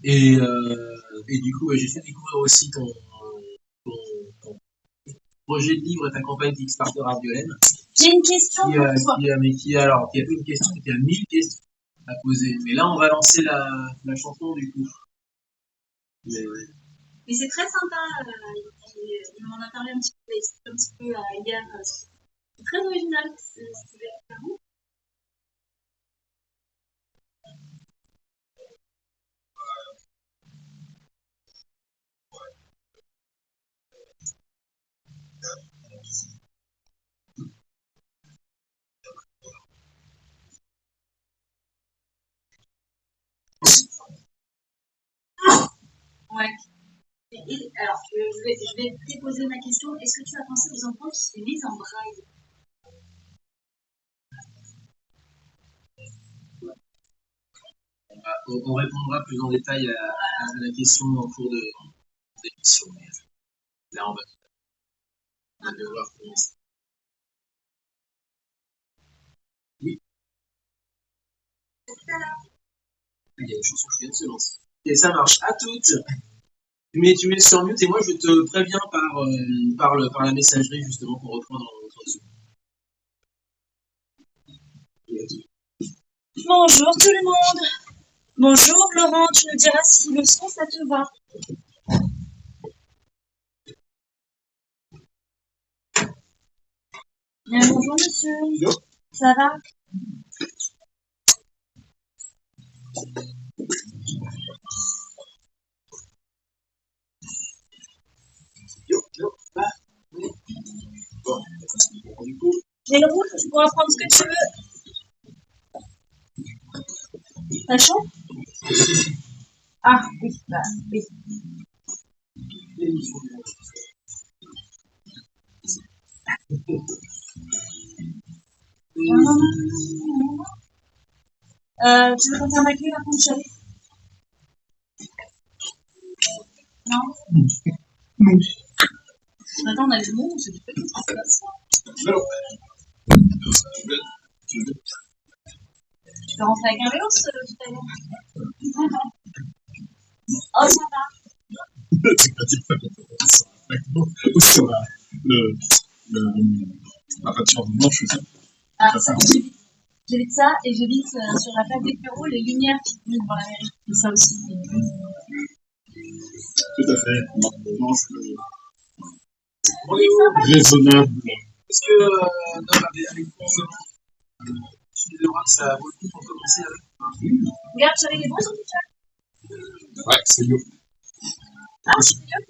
Et du coup, ouais, j'ai fait découvrir aussi ton projet de livre et ta campagne Kickstarter à Violaine, J'ai une question pour toi. qui a pas une question, qui a 1000 questions à poser. Mais là, on va lancer la chanson du coup. Mais ouais. Mais c'est très sympa. Il m'en a parlé un petit peu hier. C'est très original. C'est vraiment. Ouais. Alors, je vais te poser ma question. Est-ce que tu as pensé aux enfants qui se lisent en braille? On répondra plus en détail à la question en cours d'émission. Mais là, on va devoir commencer. Oui. Il y a une chanson qui vient de se lancer. Et ça marche. À toutes. Tu mets sur mute et moi je te préviens par la messagerie justement pour reprendre notre dessous. Bonjour tout le monde. Bonjour Laurent, tu nous diras si le son ça te va. Bonjour monsieur. Yo. Ça va? Yo, yo, bah, oui. Bon, du coup. J'ai le rouge, tu pourras prendre ce que tu veux. T'as chaud? Ah oui, bah oui. Tu veux qu'on ferme la clé par contre, chérie? Non? Non. Attends, on a du monde, c'est pas tout ça. Non. Tu peux rentrer avec un vélo tout à l'heure? Oh, ça va. C'est pas dire ça sur la peinture blanche aussi. Ah, ça, j'évite ça et j'évite sur la plaque des bureaux les lumières qui sont devant la mairie. Et ça aussi. Tout à fait. Blanche, raisonnable. Est-ce que avec tu verras que ça vaut le coup pour commencer avec Regarde, chérie, les bons sur le chat. Ouais, c'est mieux. Ah, c'est mieux.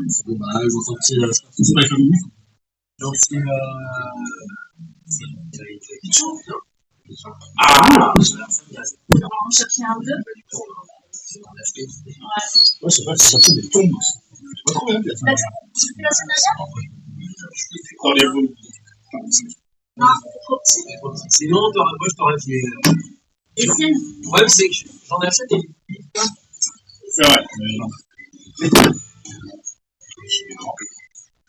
C'est dommage, ils ont sorti c'est pas comme nous. Donc c'est quelque chose, non? Ah, ça me casse. On va en chercher un ou deux. Ouais. Moi, je sais pas si ça fait des tombes aussi. C'est pas trop bien. Tu fais la semaine dernière? Dans les volumes. Sinon, moi, je t'aurais fait. Les siennes? Le problème, c'est que j'en achète et c'est vrai, mais non.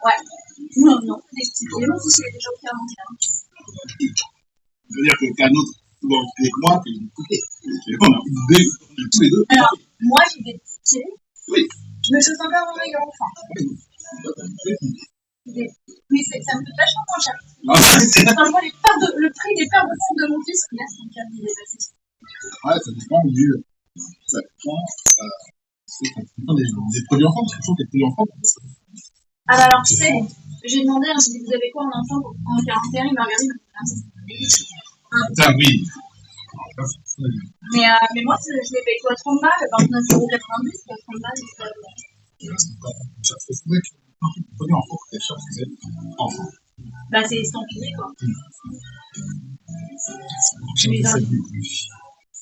Ouais. Non, non, des petits vélos aussi, il y a des gens qui inventent. C'est-à-dire que qu'un autre plus compliqué que moi, que on a tous les deux. Alors, moi, j'ai des petits pieds. Oui. Je me chausse encore en riant, enfin. Mais ça me coûte vachement moins cher. Quand je vois le prix des paires de fond de mon fils, là, c'est une carte qui est passée. Ouais, ça dépend ça dépend des produits enfants, parce que je trouve que les produits enfants. Ah bah alors, tu sais, j'ai demandé, j'ai dit, vous avez quoi en enfant pour prendre 41, il m'a regardé, il m'a dit, Ah oui. Mais moi, je les paye quoi, 30 balles, 29,90 €, 30 balles. Ça faut trouver que les produits enfants coûtent cher, c'est enfant. Bah, c'est estampillé, quoi.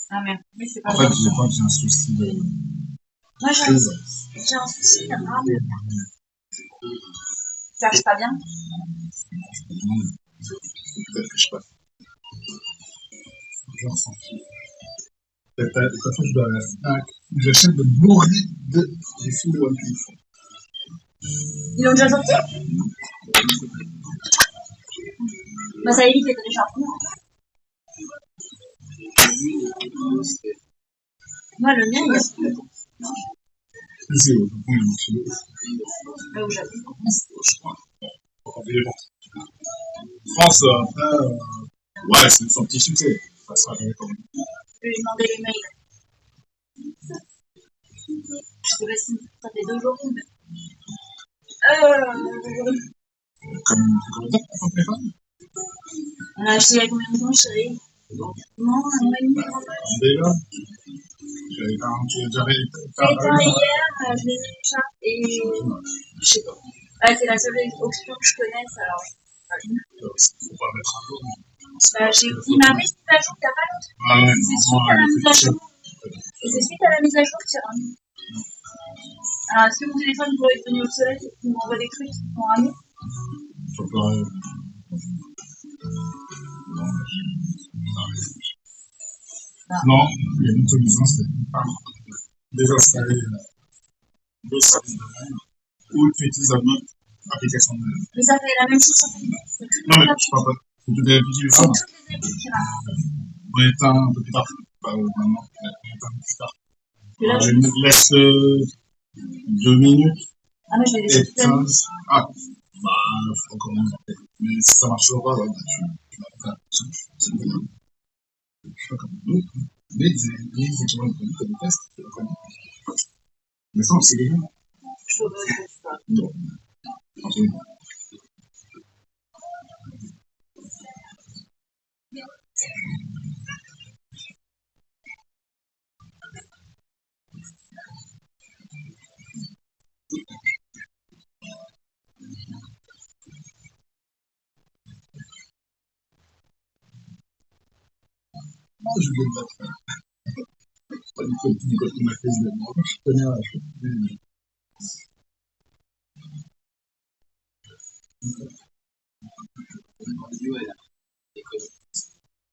Ah merde, oui, c'est pas en fait, je crois que j'ai un souci de. Moi, j'ai un souci grave. Tu arrives pas bien? Peut-être que je passe. Je ressens. De toute façon, je dois à la Fnac. J'achète de bourrer des films de One Piece. Ils l'ont déjà sorti? Bah, ça évite les téléchargements. Moi, le mien, il y a. C'est au Japon, il marche de ouf. Au Japon. Je crois. Encore des ventes. France, après, ouais, c'est son petit succès. Ça sera jamais quand même. Je vais lui demander les mails. Je sais pas si ça fait 2 jours. Comment dire, ton téléphone? On l'a acheté il y a combien de temps, chérie? Non, un mois et demi. Déjà? J'avais pas, tu l'as déjà Éteint hier, je l'ai mis et je sais pas. Ah, c'est la seule option que je connaisse, alors. faut pas mettre un jour. Bah, il m'a fait une mise à jour, t'as pas l'autre? Ah ouais, C'est suite à la mise à jour. Et c'est suite à la mise à jour qu'il y a un. Alors, est-ce que mon téléphone pourrait être venu au soleil et qu'il m'envoie des trucs qui sont ramis? Ça peut. Non, il y a une solution, c'est désinstaller le service de mail ou tu utilises une autre application de mail. Mais ça fait la même chose sur Facebook. Non, mais je parle pas. C'est toutes les applis qui C'est toutes les applis qui rament. On éteint un peu plus tard. Pas maintenant, on éteint un peu plus tard. Là, Je me laisse 2 minutes. Ah, mais je vais laisser toute la nuit. Ah, bah, faut quand même. Mais si ça marche pas, ouais, bah, tu vas faire. C'est bien. Je sais pas comment d'autres. Mais les équipements de test, c'est pas comme. Mais ça, c'est légal. Je ne sais pas. Non. Absolument. Moi, je voulais me battre. Pas du côté de ma thèse de moi. Je connais la chose.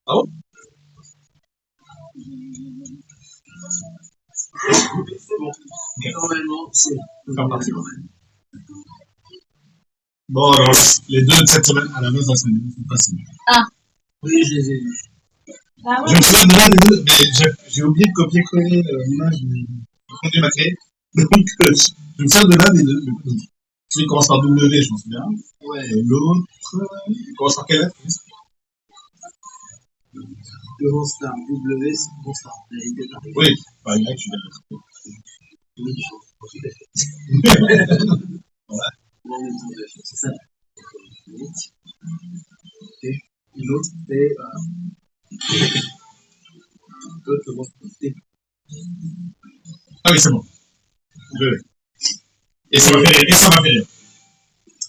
Ah bon? C'est bon. Normalement, c'est parti. Bon, alors, les deux de cette semaine à la base, la semaine, c'est facile. Ah. Oui, je les ai vus. Ah ouais. Je me souviens de l'un des deux, mais j'ai oublié de copier-coller l'image du produit maquet. Donc, je me souviens de l'un des deux. Celui qui commence par W, je m'en souviens. Ouais. Et l'autre, il commence par quelle lettre? Commence par W, c'est commence par Oui, par Y, je suis d'accord. Oui, tout à fait. Voilà. C'est ça. Et l'autre, c'est. L'autre commence par T. Ah oui, c'est bon. Je l'ai. Et ça m'a fait rire. Et ça m'a fait rire.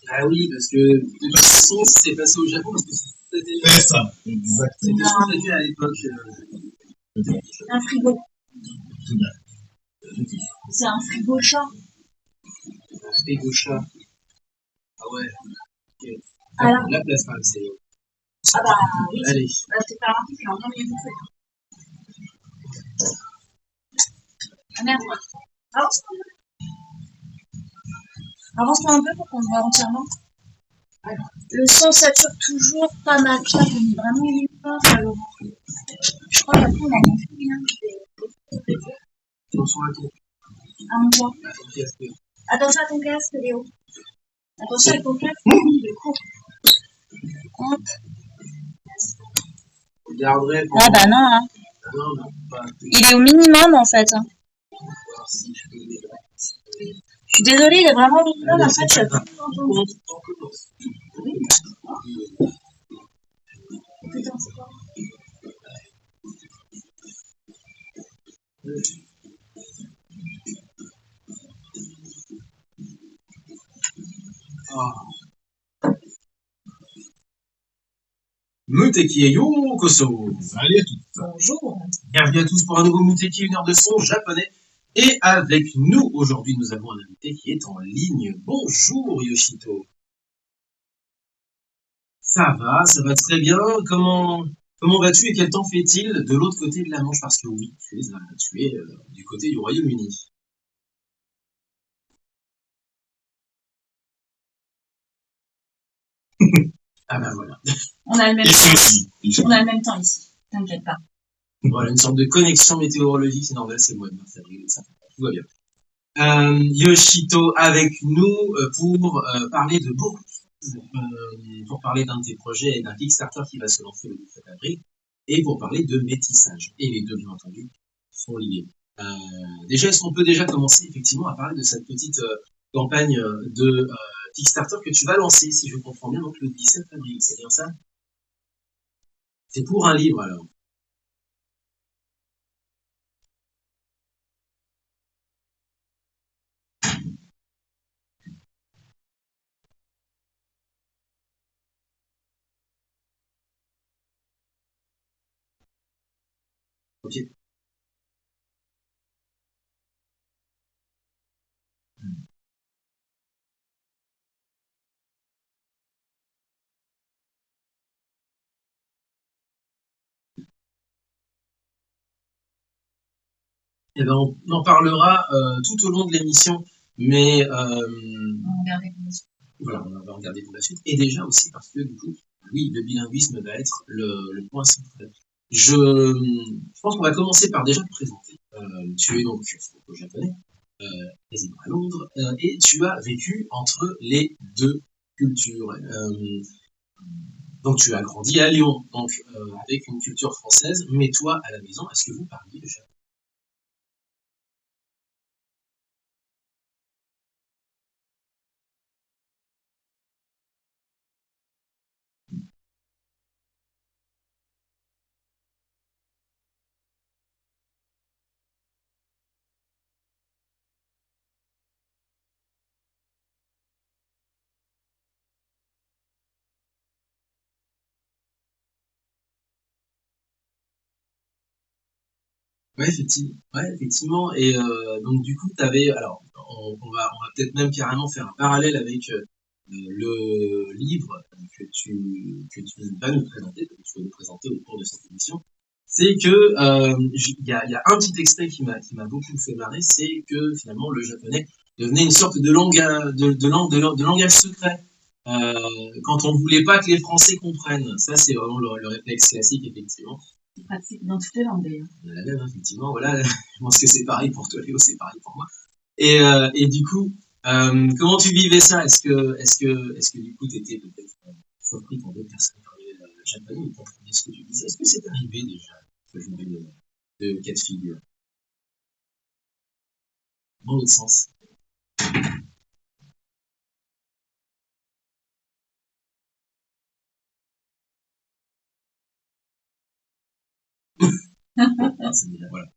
Ah oui, parce que de toute façon, c'est passé au Japon, parce que c'était. C'est ça, exactement. C'était ce qu'on a fait à l'époque. Un frigo. C'est bien. C'est un frigo chat. Un frigo chat. Ah ouais. Okay. Alors. La place pas, c'est. Ah bah oui. Allez. Bah, je t'ai pas remarqué, j'ai encore mieux fait. Ah merde. Avance-toi un peu pour qu'on le voit entièrement. Le son sature toujours pas mal. Putain, j'ai mis vraiment une part, alors. Je crois qu'après on n'entend plus rien. Attention à ton. À mon doigt. Attention à ton casque, Léo. Attention à ton casque, il est court. Hop. Regarderai. Ah bah non, hein. Non, pas. Il est au minimum en fait. Je suis désolée, il est vraiment au minimum en fait. Je suis Putain, c'est quoi? Muteki Yokoso. Salut à tous. Bonjour. Bienvenue à tous pour un nouveau Muteki, une heure de son japonais. Et avec nous, aujourd'hui, nous avons un invité qui est en ligne. Bonjour Yoshito. Ça va très bien. Comment vas-tu et quel temps fait-il de l'autre côté de la Manche? Parce que oui, tu es du côté du Royaume-Uni. Ah ben voilà. On a le même Ici aussi. On a le même temps ici. T'inquiète pas. Voilà, une sorte de connexion météorologique, c'est normal, c'est le mois de mars, avril, ça, tout va bien. Yoshito avec nous pour parler de beaucoup de choses, pour parler d'un de tes projets et d'un Kickstarter qui va se lancer le 17 avril, et pour parler de métissage. Et les deux, bien entendu, sont liés. Déjà, est-ce qu'on peut déjà commencer effectivement à parler de cette petite campagne de Kickstarter que tu vas lancer, si je comprends bien, donc le 17 avril, c'est bien ça? C'est pour un livre alors. Ok. Eh ben, on en parlera tout au long de l'émission, mais voilà, on va regarder pour la suite. Et déjà aussi parce que du coup, oui, le bilinguisme va être le point central. Je pense qu'on va commencer par déjà te présenter. Tu es donc franco-japonais, résident à Londres, et tu as vécu entre les deux cultures. Donc tu as grandi à Lyon, donc avec une culture française, mais toi à la maison, est-ce que vous parliez le japonais? Ouais, effectivement. Et donc du coup, t'avais, alors, on va peut-être même carrément faire un parallèle avec le livre que tu vas nous présenter, que tu vas nous présenter au cours de cette émission. C'est que il y a un petit extrait qui m'a beaucoup fait marrer, c'est que finalement le japonais devenait une sorte de de langage secret. Quand on voulait pas que les Français comprennent, ça c'est vraiment le réflexe classique effectivement. C'est pratique dans toutes les langues d'ailleurs. On a la même, effectivement, voilà. Je pense que c'est pareil pour toi, Léo, c'est pareil pour moi. Et du coup, comment tu vivais ça? Est-ce que du coup, tu étais peut-être surpris quand d'autres personnes parlaient japonais ou comprenaient ce que tu disais? Est-ce que c'est arrivé déjà, ce genre de cas de figure? Dans l'autre sens. Ah, c'est déjà, voilà.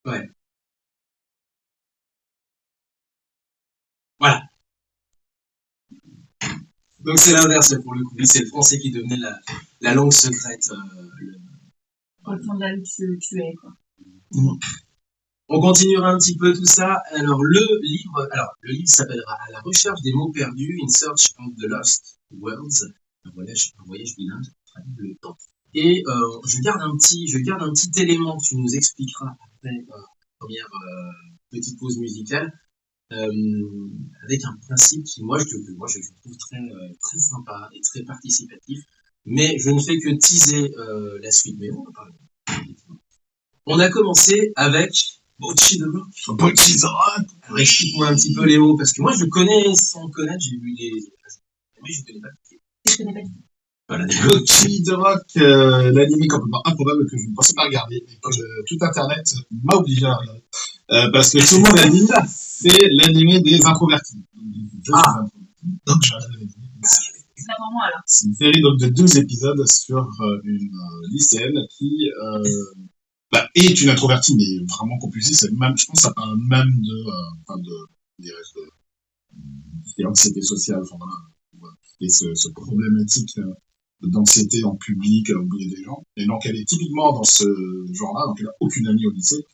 Ouais. Voilà. Donc c'est l'inverse pour le coup. Oui, c'est le français qui devenait la langue secrète. Au fond de la lutte, tu es quoi. On continuera un petit peu tout ça. Alors le livre s'appellera À la recherche des mots perdus, In Search of the Lost Words, un voyage bilingue à travers le temps. Et je garde un petit élément que tu nous expliqueras après première petite pause musicale, avec un principe qui moi je trouve très sympa et très participatif. Mais je ne fais que teaser la suite. Mais on va parler. On a commencé avec Bocchi de Rock. Bocchi de Rock. Alors explique-moi un petit peu les mots, parce que moi je connais sans connaître, j'ai vu les images, mais je connais pas. Je connais pas du tout. Voilà, Bocchi de Rock, l'anime complètement improbable que je ne pensais pas regarder, et que tout internet m'a obligé à regarder. Parce que tout le monde a dit, c'est l'anime des introvertis. Donc je regardé. C'est pas pour moi alors. C'est une série donc, de 12 épisodes sur une lycéenne qui est une introvertie, mais vraiment compulsive. C'est même, je pense que ça parle même de l'anxiété sociale, enfin voilà. Et ce problématique d'anxiété en public, oublier des gens. Et donc elle est typiquement dans ce genre-là, donc elle a aucune amie au lycée.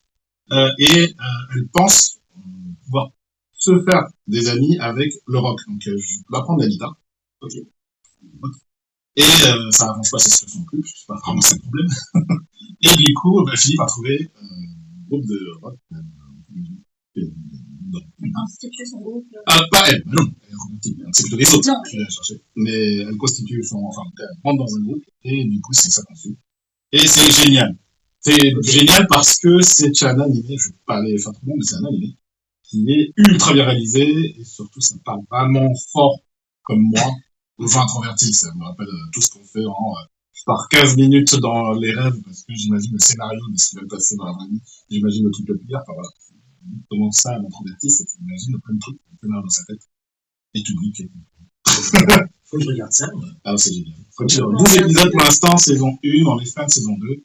Elle pense pouvoir se faire des amis avec le rock. Donc, je vais apprendre la guitare. Ok. Et ça avance pas sa situation non plus, c'est pas vraiment ça le problème. Et du coup, elle finit par trouver un groupe de rock. Constituer son groupe. Pas elle, non, elle est romantique, c'est plutôt les autres Non. qui viennent chercher. Mais elle constitue enfin, elle rentre dans un groupe, et du coup, c'est ça qu'on suit. Et c'est génial. C'est génial parce que c'est un animé, je vais pas aller faire trop long, mais c'est un animé qui est ultra bien réalisé, et surtout, ça parle vraiment fort, comme moi, enfin introverti, ça me rappelle tout ce qu'on fait en par 15 minutes dans les rêves, parce que j'imagine le scénario de ce qui va me passer dans la vraie vie, j'imagine le truc le pire, enfin voilà. Comment ça, un introverti, c'est qu'il imagine plein de trucs qui dans sa tête, et tu oublies que... Faut que je regarde ça. Ah, c'est génial. 12 épisodes pour l'instant, saison 1, on est fin de saison 2,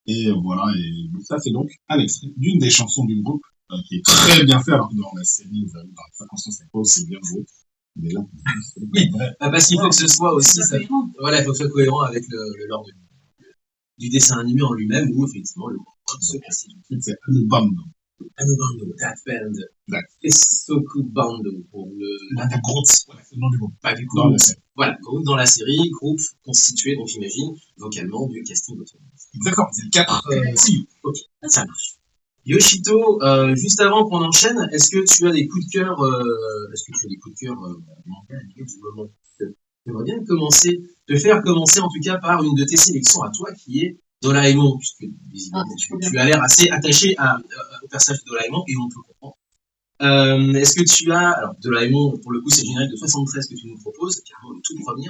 et voilà, et ça c'est donc un extrait d'une des chansons du groupe, qui est très bien fait, alors que dans la série, dans la circonstance, c'est bien joué. Mais là, oui, parce qu'il faut que ce soit aussi, voilà, il faut que ce soit cohérent avec le lore du dessin animé en lui-même, où effectivement le groupe se constitue. C'est Anubando. Anubando, that band. Kesoku Bando pour le groupe, voilà, c'est le nom du groupe. Bah, du coup, voilà, groupe dans la série, groupe constitué, donc j'imagine, vocalement du casting automne. Exactement, c'est 4 si. Ok, ça marche. Yoshito, juste avant qu'on enchaîne, est-ce que tu as des coups de cœur, du moment? J'aimerais bien te faire commencer en tout cas par une de tes sélections à toi qui est Doraemon, puisque visiblement tu as l'air assez attaché au personnage de Doraemon et on peut comprendre. Est-ce que tu as, alors Doraemon, pour le coup c'est le générique de 73 que tu nous proposes, carrément le tout premier,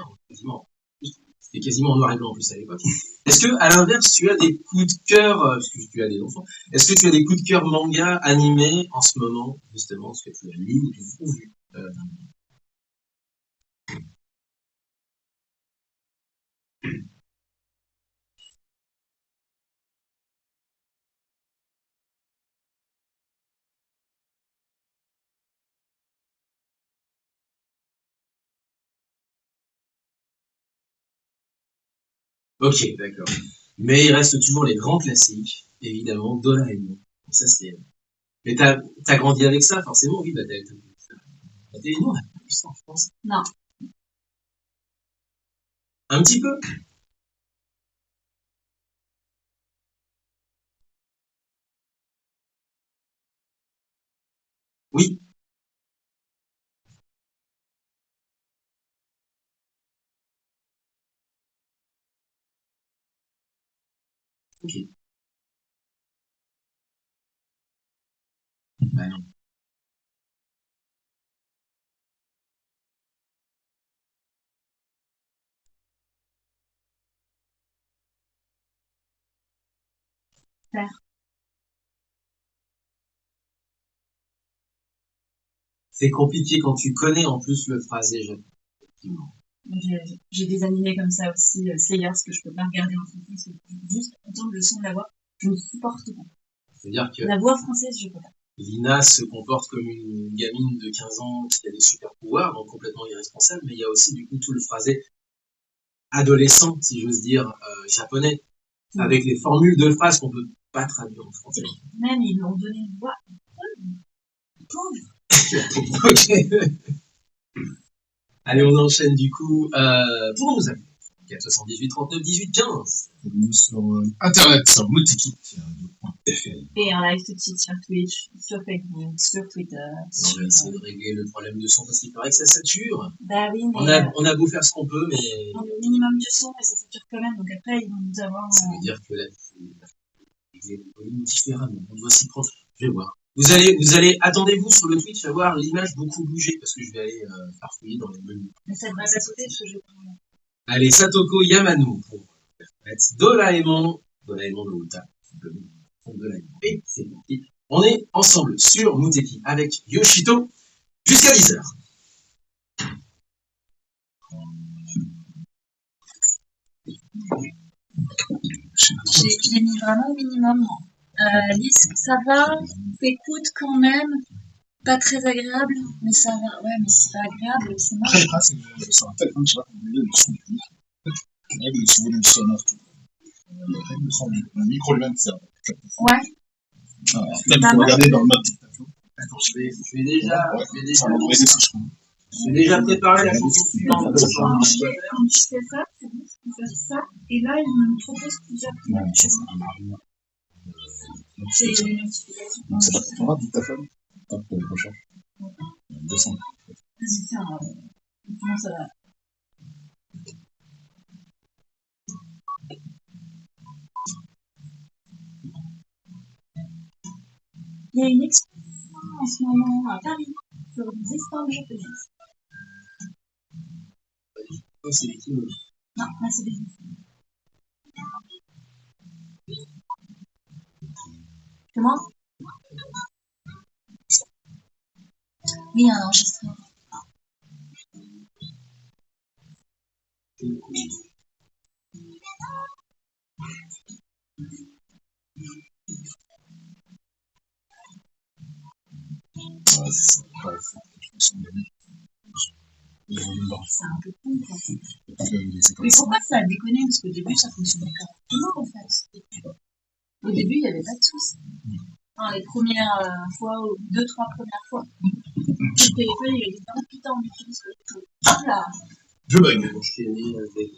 c'était quasiment en noir et blanc en plus à l'époque. Est-ce que, à l'inverse, tu as des coups de cœur, parce que tu as des enfants, est-ce que tu as des coups de cœur manga animés en ce moment, justement, ce que tu as lu ou vu Ok, d'accord. Mais il reste toujours les grands classiques, évidemment, Doraemon. Ça, c'est... Mais t'as grandi avec ça, forcément, oui, bah nous, on a pas eu ça en France. Non. Un petit peu. Oui. Ok. Bah non. Faire. C'est compliqué quand tu connais en plus le phrasé effectivement. J'ai des animés comme ça aussi, Slayers, que je peux pas regarder en français, c'est juste entendre le son de la voix, je ne supporte pas. C'est-à-dire que la voix française, je peux pas. Lina se comporte comme une gamine de 15 ans qui a des super pouvoirs, donc complètement irresponsable, mais il y a aussi du coup tout le phrasé adolescent, si j'ose dire, japonais, avec les formules de phrases qu'on peut pas traduire en français. Même ils m'ont donné une voix pauvre. Ok. Allez, on enchaîne du coup pour nous appeler. 478 39 18 15. Sur internet, sur multikit.fr. Et en live tout de suite sur Twitch, sur Facebook, sur Twitter. On va essayer de régler le problème de son parce qu'il paraît que ça sature. Bah oui, mais. On a beau faire ce qu'on peut, mais. On a le minimum du son et ça sature quand même, donc après ils vont nous avoir. Ça veut dire que là, régler le volume différemment. On doit s'y prendre. Je vais voir. Vous allez, attendez-vous sur le Twitch à voir l'image beaucoup bouger parce que je vais aller farfouiller dans les menus. Mais ça devrait pas sauter parce que je vais prendre. Allez, Satoko Yamano pour Doraemon de Uta. Et c'est parti. On est ensemble sur Muteki avec Yoshito jusqu'à 10h. J'ai mis vraiment au minimum. Lise, ça va, t'écoutes quand même. Pas très agréable, mais ça va. Ouais, mais c'est pas agréable, c'est moche. Après, c'est un téléphone, je sais pas, le son du micro. Le volume sonore, tout. Le son du micro lui-même, c'est un peu. Ouais. Peut-être qu'il faut regarder dans le mode dictation. Attends, je vais déjà Ça va nous aider, ça, je crois. j'ai déjà préparé la chanson suivante. Quand tu fais ça, c'est bon, tu peux faire ça. Et là, il me propose plusieurs Ouais, trucs. ça, ça va arriver. C'est les notifications. Donc, c'est pas ton mode dictaphone. Hop, recherche. 200. Vas-y, tiens, comment ça va? Il y a une exposition en ce moment à Paris sur des histoires japonaises. Oh, c'est les kimonos. Non, là, c'est des Comment? Oui, un enregistrement. Ouais, c'est ça. Ouais, c'est quelque chose de bien. C'est un peu cool, quoi. C'est comme Mais ça. pourquoi ça a déconné? Parce qu'au début, ça fonctionnait correctement, en fait. Au début, il n'y avait pas de soucis. Enfin, les premières fois, ou 2-3 premières fois, le téléphone, il a dit oh putain, on utilise le tout. Hop là! Je bug. Enchaîner avec.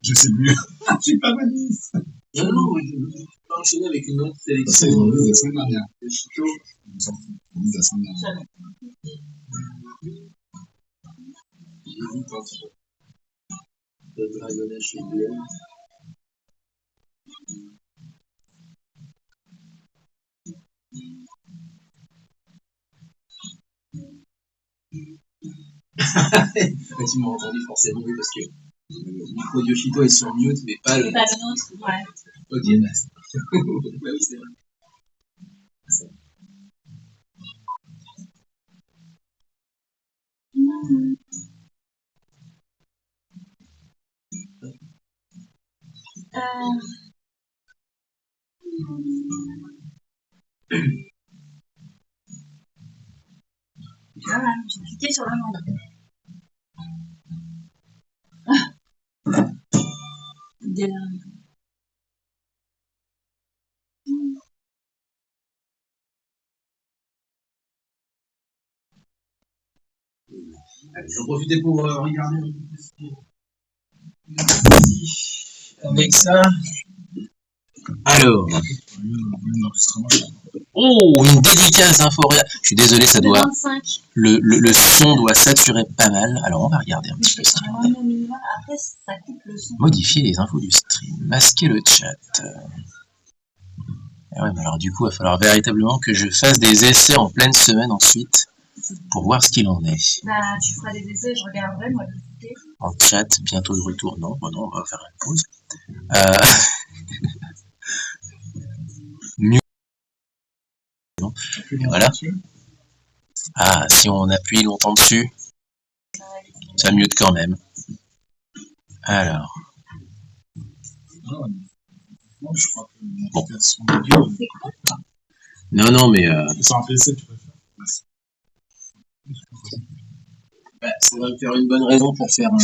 Je sais plus. Je suis pas valise. Non, non, je vais pas enchaîner avec une autre C'est sélection. la semaine dernière. De Chico. On s'en fout. On dit la semaine dernière. Jamais. J'hésite entre le dragonnage et le tu m'as entendu forcément, oui, parce que le micro de Yoshito est sur mute, mais pas le. C'est pas le nôtre, ouais. Ok, merci. Bah oui, c'est vrai. Voilà, j'ai cliqué sur l'amende. Allez, j'en profitais pour regarder un peu ce qu'il y a avec ça. Alors. Oh, une dédicace Inforia. Je suis désolé, ça doit. 25. Le son doit saturer pas mal. Alors, on va regarder un petit peu ce qu'il y a. Après, ça coupe le son. Modifier les infos du stream. Masquer le chat. Ah ouais, mais alors du coup, il va falloir véritablement que je fasse des essais en pleine semaine ensuite pour voir ce qu'il en est. Bah, tu feras des essais, je regarderai, moi, de côté. En chat, bientôt de retour. Non, bon, non, on va faire une pause. Mieux. Et voilà. Ah, si on appuie longtemps dessus, ça mute quand même. Alors. Bon. Non, non, mais. C'est un PC, tu peux faire. Bah, ça va me faire une bonne raison pour faire un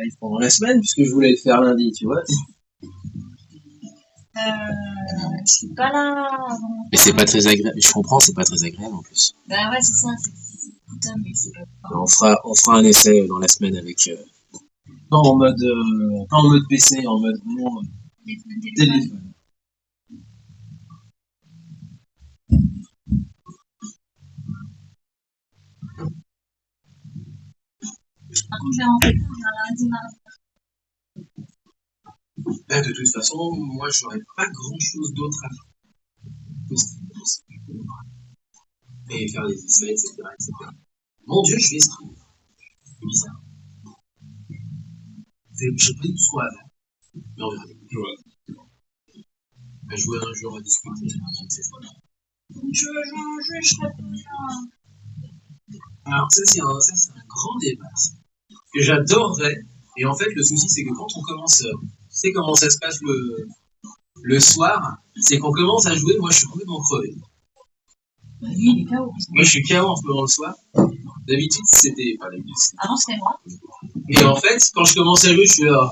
live pendant la semaine, puisque je voulais le faire lundi, tu vois. Je suis pas là avant. Mais c'est pas très agréable. Je comprends, c'est pas très agréable en plus. Bah ouais, c'est ça, c'est putain, mais c'est pas On fera un essai dans la semaine avec. Pas en mode PC, en mode vraiment téléphone. Par contre, je vais rentrer un lundi, mardi. De toute façon, moi, j'aurais pas grand chose d'autre à faire. Et faire des essais, etc., etc. Mon Dieu, je vais streamer. C'est bizarre. J'ai pris du soin avant. Mais on verra. À jouer un jour, à discuter, je ne sais pas. Je serai bien. Alors, ça, c'est un grand débat que j'adorerais. Et en fait, le souci, c'est que quand on commence, tu sais comment ça se passe le soir, c'est qu'on commence à jouer, moi, je suis complètement crevé. Lui, il est KO. Moi, je suis KO en ce moment le soir. D'habitude, c'était pas d'habitude. Avant, c'était moi. Et en fait, quand je commence à jouer, je suis là.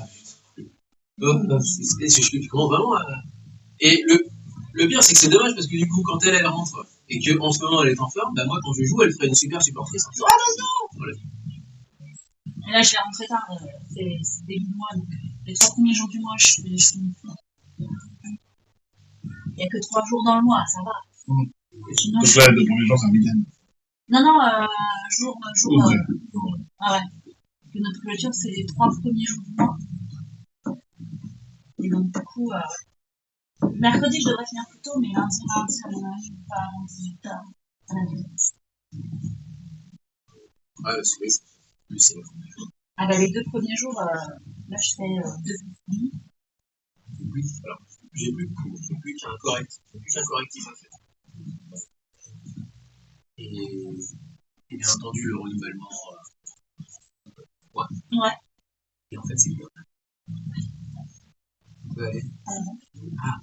Je commence vraiment à. Et Le pire, c'est que c'est dommage parce que du coup, quand elle rentre et qu'en ce moment elle est en forme, bah moi quand je joue, elle ferait une super supportrice en disant ah non. Voilà. Et là, je l'ai rentré tard, c'est début de mois, donc les 3 premiers jours du mois, je suis il n'y a que 3 jours dans le mois, ça va. Sinon, Donc là, le premier jour, c'est un week-end. Non, jour, Ok. ah ouais. Que notre clôture, c'est les 3 premiers jours du mois. Et donc, du coup, mercredi, je devrais finir plus tôt, mais lundi, ça m'arrive pas avant 18h. Ouais, c'est Ah bah, les 2 premiers jours, là, je fais 2 nuits. oui, alors j'ai plus qu'un correctif à faire. Et bien entendu le renouvellement. Ouais. Ouais. Et en fait c'est bien. Ouais. Ah.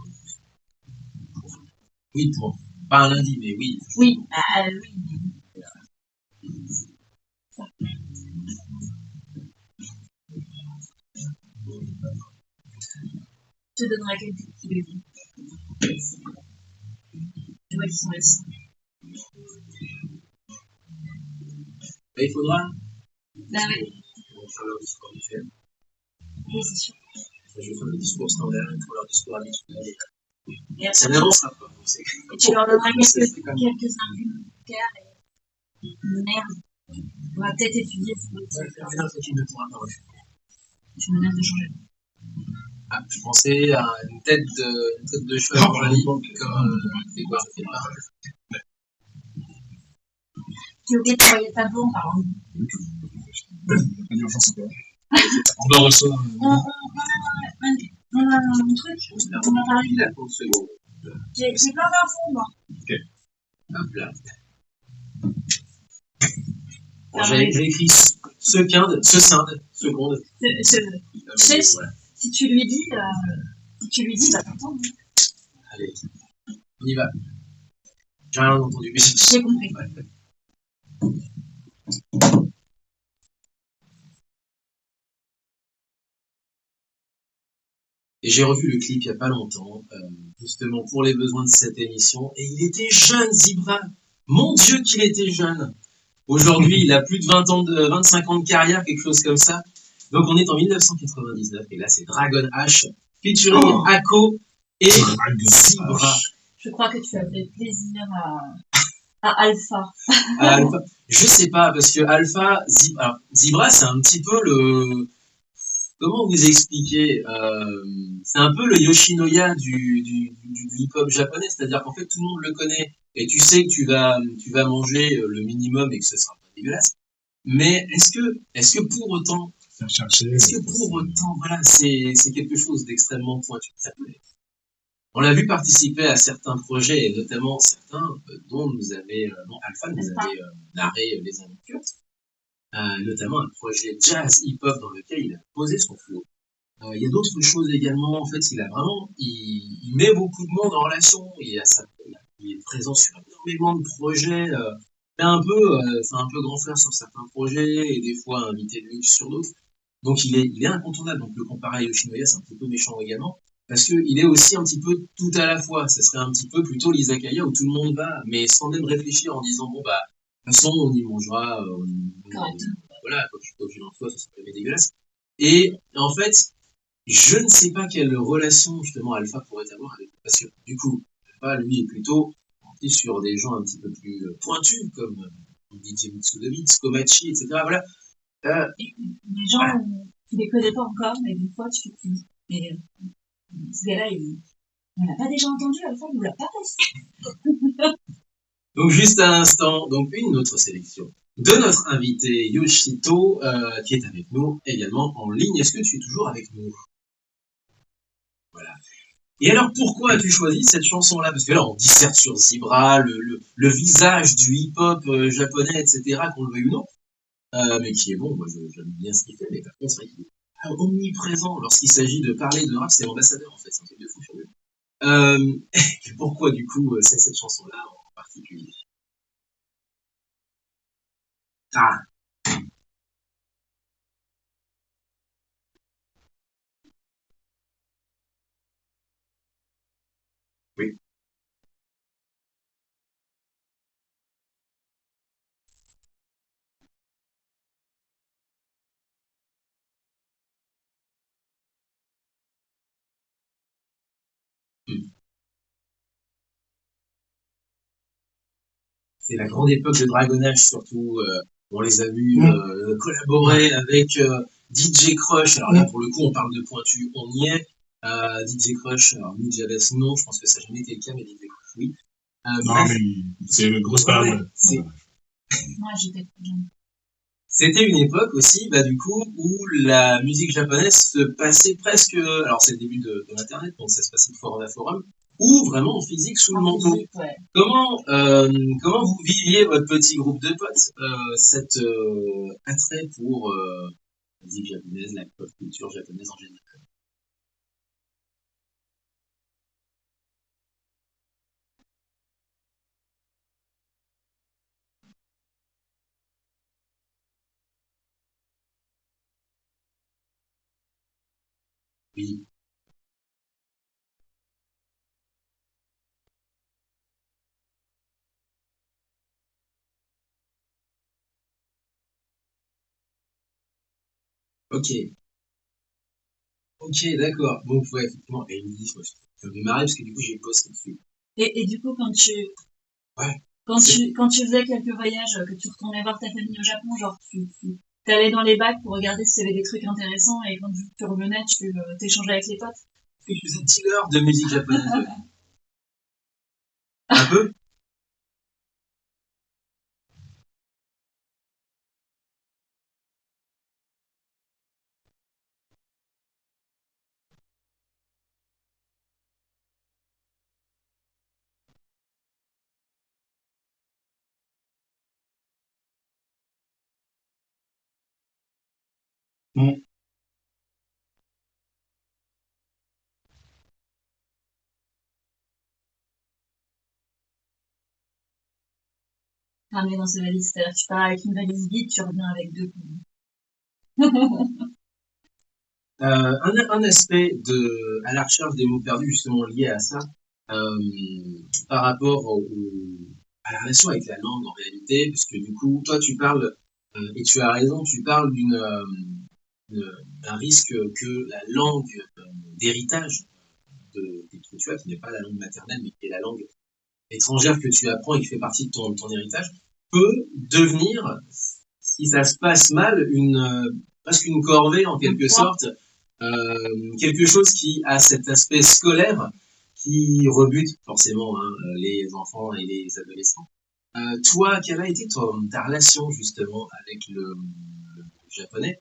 Oui, pas un lundi, mais oui. Oui, oui. Je te donnerai quelques petits bébés. Je vois qu'ils sont récents. Bah, il faudra. Bah oui. On va faire leur discours habituel. Oui, c'est sûr. Je vais faire le discours standard, ils font leur discours habituel. Et après, Ça n'avancera pas. et tu leur donneras quelques argumentaires et merde. On va peut-être étudier ce Tu ne pourras pas refuser. Je me de changer. Ah, je pensais à une tête de cheval jolie, comme c'est quoi, je sais pas. Tu es ok de travailler le tableau en parlant. Pas d'urgence encore. On doit recevoir. On a un truc, on a parlé. Là, pour une seconde. J'ai plein d'infos, moi. Ok. Hop là. Bon, j'ai écrit seconde. Si tu lui dis, bah t'entends. Allez, on y va. J'ai rien entendu, mais j'ai compris. Ouais. Et j'ai revu le clip il n'y a pas longtemps, justement pour les besoins de cette émission, et il était jeune, Zibra. Mon Dieu qu'il était jeune. Aujourd'hui, il a plus de 25 ans de carrière, quelque chose comme ça. Donc on est en 1999, et là c'est Dragon H, featuring Ako et Zibra. Je crois que tu as fait plaisir à Alpha. Alpha. Je sais pas, parce que Alpha, Zibra, c'est un petit peu le... Comment vous expliquer c'est un peu le Yoshinoya du hip-hop japonais, c'est-à-dire qu'en fait tout le monde le connaît et tu sais que tu vas manger le minimum et que ce sera pas dégueulasse. Mais est-ce que pour autant, voilà, c'est quelque chose d'extrêmement pointu. On l'a vu participer à certains projets et notamment certains dont Alpha nous avait narré les aventures, notamment un projet jazz hip-hop dans lequel il a posé son flow. Il y a d'autres choses également. En fait, il met beaucoup de monde en relation. Il est présent sur énormément de projets. C'est un peu grand frère sur certains projets et des fois invité de luxe sur d'autres. Donc il est incontournable. Donc le comparer à Yoshinoya, c'est un petit peu méchant également. Parce qu'il est aussi un petit peu tout à la fois. Ça serait un petit peu plutôt l'izakaya où tout le monde va, mais sans même réfléchir en disant, bon, bah, de toute façon, on y mangera, voilà, quoi qu'il en soit, ça serait jamais dégueulasse. Et en fait, je ne sais pas quelle relation justement Alpha pourrait avoir avec, parce que du coup, Alpha lui est plutôt porté sur des gens un petit peu plus pointus comme DJ Mitsudovitz, Komachi, etc. Voilà. Les gens, voilà. Tu les connais pas encore, mais des fois tu te dis, mais ce gars-là, on l'a pas déjà entendu, Alpha, il nous l'a pas passé. Donc juste à l'instant, donc une autre sélection de notre invité Yoshito qui est avec nous également en ligne. Est-ce que tu es toujours avec nous? Voilà. Et alors, pourquoi as-tu choisi cette chanson-là? Parce que là, on disserte sur Zebra, le visage du hip-hop japonais, etc., qu'on le veuille ou non. Mais qui est bon, moi j'aime bien ce qu'il fait, mais par contre, c'est vrai qu'il est omniprésent lorsqu'il s'agit de parler de rap, c'est l'ambassadeur en fait, c'est un truc de fou furieux. Pourquoi du coup c'est cette chanson-là en particulier? Ah, oui. c'est la grande époque de Dragon Age surtout. On les a vus collaborer avec DJ Crush. Alors là, pour le coup, on parle de pointu, on y est. DJ Crush, alors Nick Javes, non, je pense que ça n'a jamais été le cas, mais DJ Crush, oui. Non, Bref, mais c'est le gros star. ouais, Moi, j'étais plus jeune. c'était une époque aussi, bah, du coup, où la musique japonaise se passait presque, alors c'est le début de l'Internet, donc ça se passait de forum à forum, ou vraiment en physique sous le En manteau. physique, ouais. Comment vous viviez votre petit groupe de potes, cet attrait pour la musique japonaise, la pop culture japonaise en général? Oui, ok, ok, d'accord. Donc, ouais, effectivement, et Elvis, moi, ça me marrer parce que du coup, j'ai bossé dessus. Et du coup, Ouais, quand tu faisais quelques voyages, que tu retournais voir ta famille au Japon, genre, tu t'allais dans les bacs pour regarder s'il y avait des trucs intéressants et quand tu revenais, tu t'échangeais avec les potes. que je faisais dealer de musique japonaise, ouais. Un peu? Mm. Ramener dans ses valises, c'est-à-dire que tu pars avec une valise vide, tu reviens avec deux. Un aspect à la recherche des mots perdus, justement lié à ça, par rapport à la relation avec la langue en réalité, parce que du coup, toi tu parles, et tu as raison, tu parles d'un risque que la langue d'héritage que tu as, qui n'est pas la langue maternelle, mais qui est la langue étrangère que tu apprends et qui fait partie de ton héritage, peut devenir, si ça se passe mal, presque une corvée en quelque sorte, quelque chose qui a cet aspect scolaire qui rebute forcément hein, les enfants et les adolescents. Toi, quelle a été ta relation justement avec le japonais,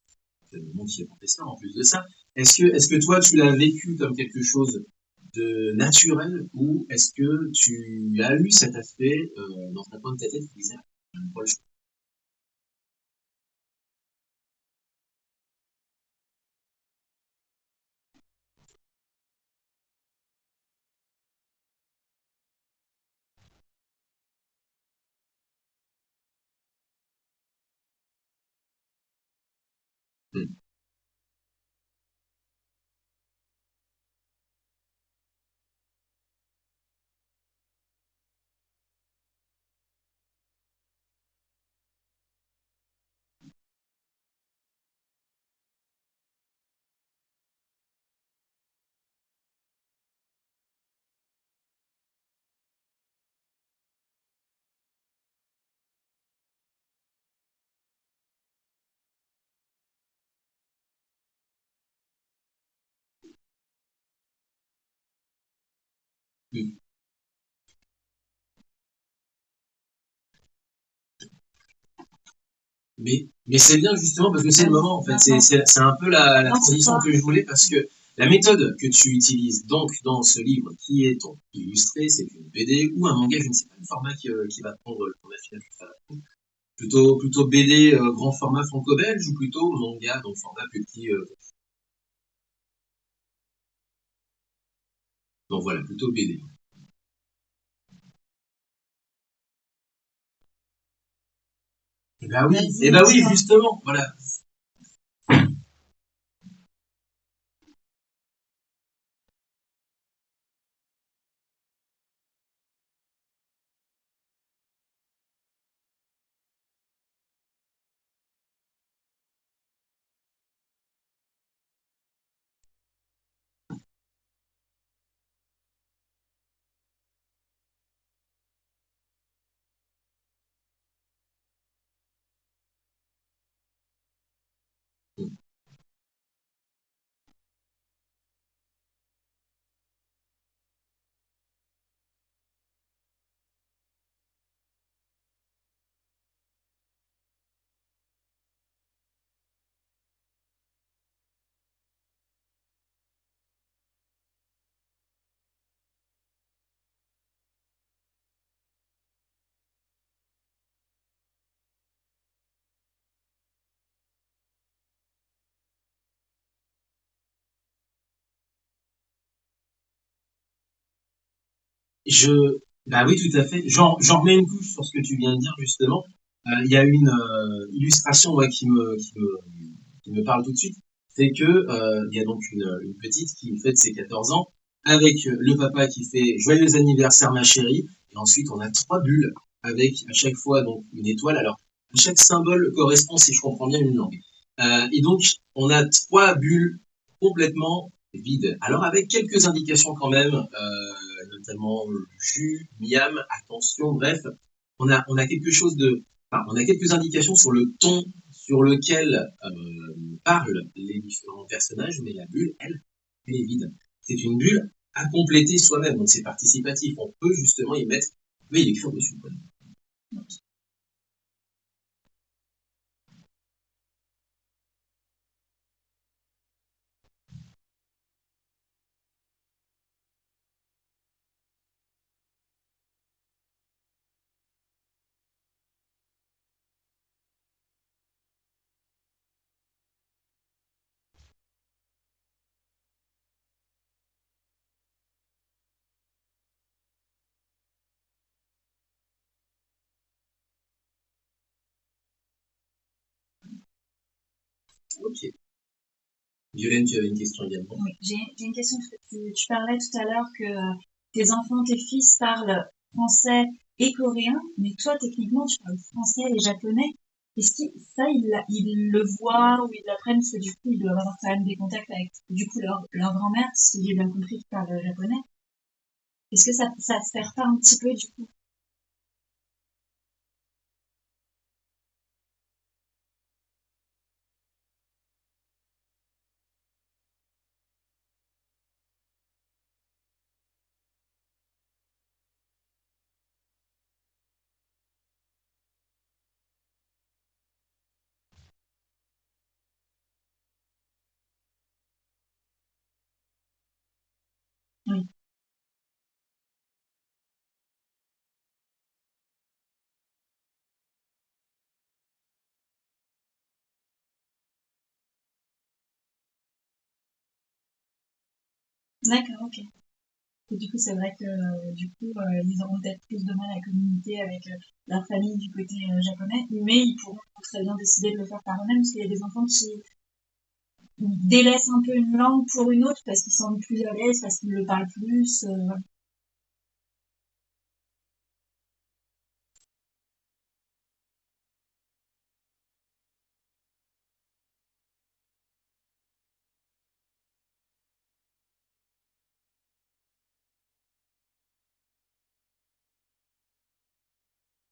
le monde qui est professeur en plus de ça? Est-ce que toi tu l'as vécu comme quelque chose de naturel ou est-ce que tu as eu cet aspect dans un coin de ta tête qui disait ah, pas le choix. Hmm. Hmm. Mais c'est bien justement parce que c'est le moment en fait. C'est un peu la transition que je voulais parce que la méthode que tu utilises donc dans ce livre qui est ton illustré, c'est une BD ou un manga, je ne sais pas le format qui va prendre le format final. Plutôt BD grand format franco-belge ou plutôt manga donc format plus petit. Donc voilà, plutôt BD. Eh ben oui, justement, voilà. Bah oui, tout à fait. J'en remets une couche sur ce que tu viens de dire, justement. Il y a une illustration, moi, qui me parle tout de suite. C'est que, il y a donc une petite qui fête ses 14 ans, avec le papa qui fait joyeux anniversaire, ma chérie. Et ensuite, on a 3 bulles, avec à chaque fois, donc, une étoile. Alors, chaque symbole correspond, si je comprends bien, à une langue. Et donc, on a 3 bulles complètement vides. Alors, avec quelques indications quand même, notamment jus, miam, attention, bref, on a quelque chose de, enfin, on a quelques indications sur le ton sur lequel parlent les différents personnages, mais la bulle, elle est vide. C'est une bulle à compléter soi-même, donc c'est participatif. On peut justement y mettre, on peut y écrire dessus. Quoi. Ok. Violaine, tu avais une question également. Oui, j'ai une question. Tu parlais tout à l'heure que tes enfants, tes fils parlent français et coréen, mais toi, techniquement, tu parles français et japonais. Est-ce que ça, ils le voient ou ils l'apprennent parce que du coup, ils doivent avoir quand même des contacts avec, du coup, leur grand-mère, si j'ai bien compris, qui parle japonais. Est-ce que ça se perd pas un petit peu, du coup? Oui. D'accord, ok. Et du coup, c'est vrai que du coup, ils auront peut-être plus de mal à communiquer avec leur famille du côté japonais, mais ils pourront très bien décider de le faire par eux-mêmes, parce qu'il y a des enfants qui délaissent un peu une langue pour une autre parce qu'ils se sentent plus à l'aise, parce qu'ils le parlent plus. Voilà.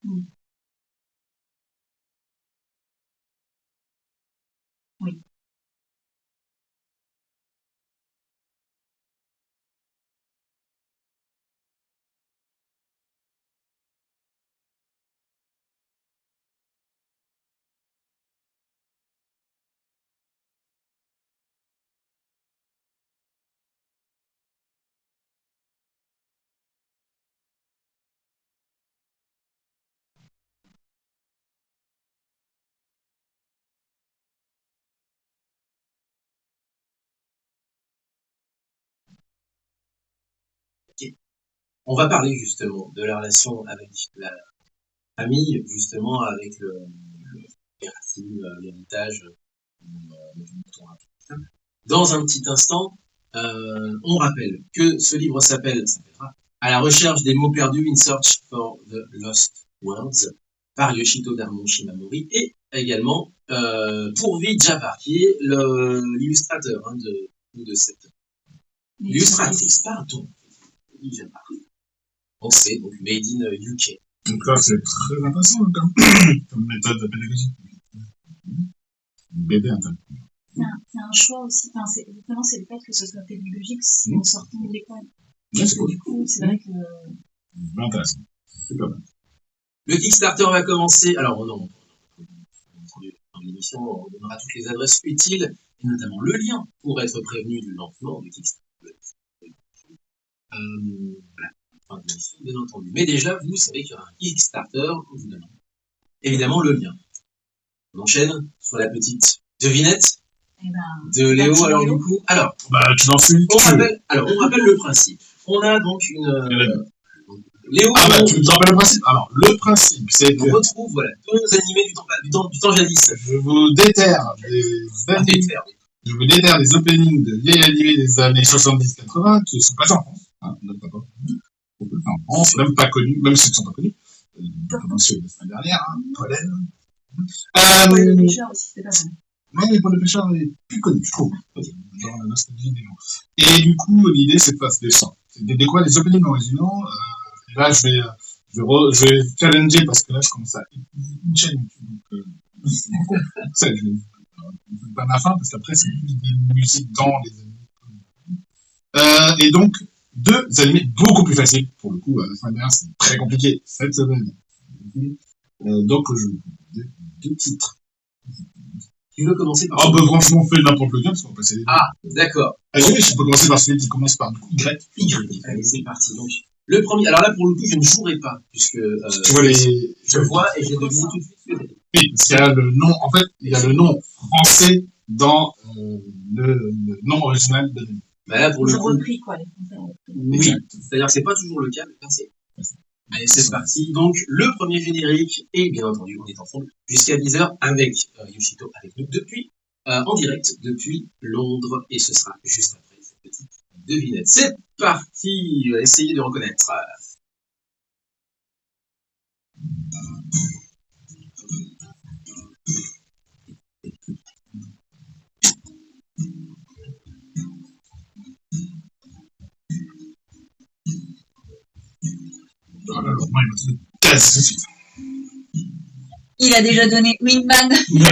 Mm. Oui, Ok. On va parler justement de la relation avec la famille, justement, avec les racines, l'héritage, dans un petit instant. On rappelle que ce livre s'appellera À la recherche des mots perdus, In Search for the Lost Words, par Yoshito Darmon Shimamori, et également Purvi Jafar, qui est l'illustrateur de cette illustratrice, pardon, Purvi Jafar. Donc c'est donc Made in UK. Donc là, c'est très intéressant comme méthode pédagogique. BD intéressant. c'est un choix aussi. Enfin, justement, c'est le fait que ce soit pédagogique en sortant de l'école. Ouais, c'est cool. Du coup, c'est vrai que. Intéressant. Super bien. Le Kickstarter va commencer. Alors, non, dans l'émission, on donnera toutes les adresses utiles, et notamment le lien pour être prévenu du lancement du Kickstarter. Voilà, fin de l'émission, bien entendu. Mais déjà, vous savez qu'il y aura un Kickstarter, on vous donne évidemment le lien. On enchaîne sur la petite devinette Eh ben, de Léo. Alors, du coup, bah, tu lances une. On rappelle le principe. On a donc Léo, Ah bah, tu me rappelles le principe. Alors, le principe, c'est que on retrouve voilà, tous nos animés du temps jadis. je vous déterre je vous déterre des openings de vieilles animés des années 70-80 qui ne sont pas en France. Hein, donc, pas on peut le faire en France, même pas connus, même ceux qui ne sont pas connus. Comme ceux de la semaine dernière, hein, Pollen. Le pêcheur aussi, c'est pas mal. Ouais, mais pour le pêcheur, il est plus connu, je trouve. Dans la nostalgie des noms. Et du coup, l'idée, c'est de faire des sons. C'est de découvrir les openings originaux. Là, je vais challenger parce que là, je commence à une chaîne YouTube. Donc, ça, je vais pas ma fin parce qu'après, c'est plus des musiques dans les animés. Et donc, deux animés beaucoup plus faciles. Pour le coup, la semaine dernière, c'est très compliqué. Cette semaine, donc, je vais vous proposer deux titres. Tu veux commencer par Ah, bah, franchement, on fait n'importe lequel parce qu'on va passer les deux. Ah, d'accord. Allez, je peux commencer par celui qui commence par Y. Allez, c'est parti. Donc, le premier. Alors là, pour le coup, je ne jouerai pas, puisque Tu vois les. je vois et j'ai deviné tout de suite ce que c'était. Oui, parce qu'il y a le nom, en fait, il y a le nom français dans le nom original de l'anime. Bah là, pour le Ils ont coup, repris, quoi, les Français ont repris. oui. C'est-à-dire que c'est pas toujours le cas, mais là, c'est. Allez, c'est parti. Donc, le premier générique, et bien entendu, on est ensemble jusqu'à 10h avec Yoshito avec nous depuis, en direct depuis Londres, et ce sera juste après cette petite devinette. C'est parti. Essayez de reconnaître. Alors, moi, il m'a trouvé casse tout de suite. Il a déjà donné Wingman. Il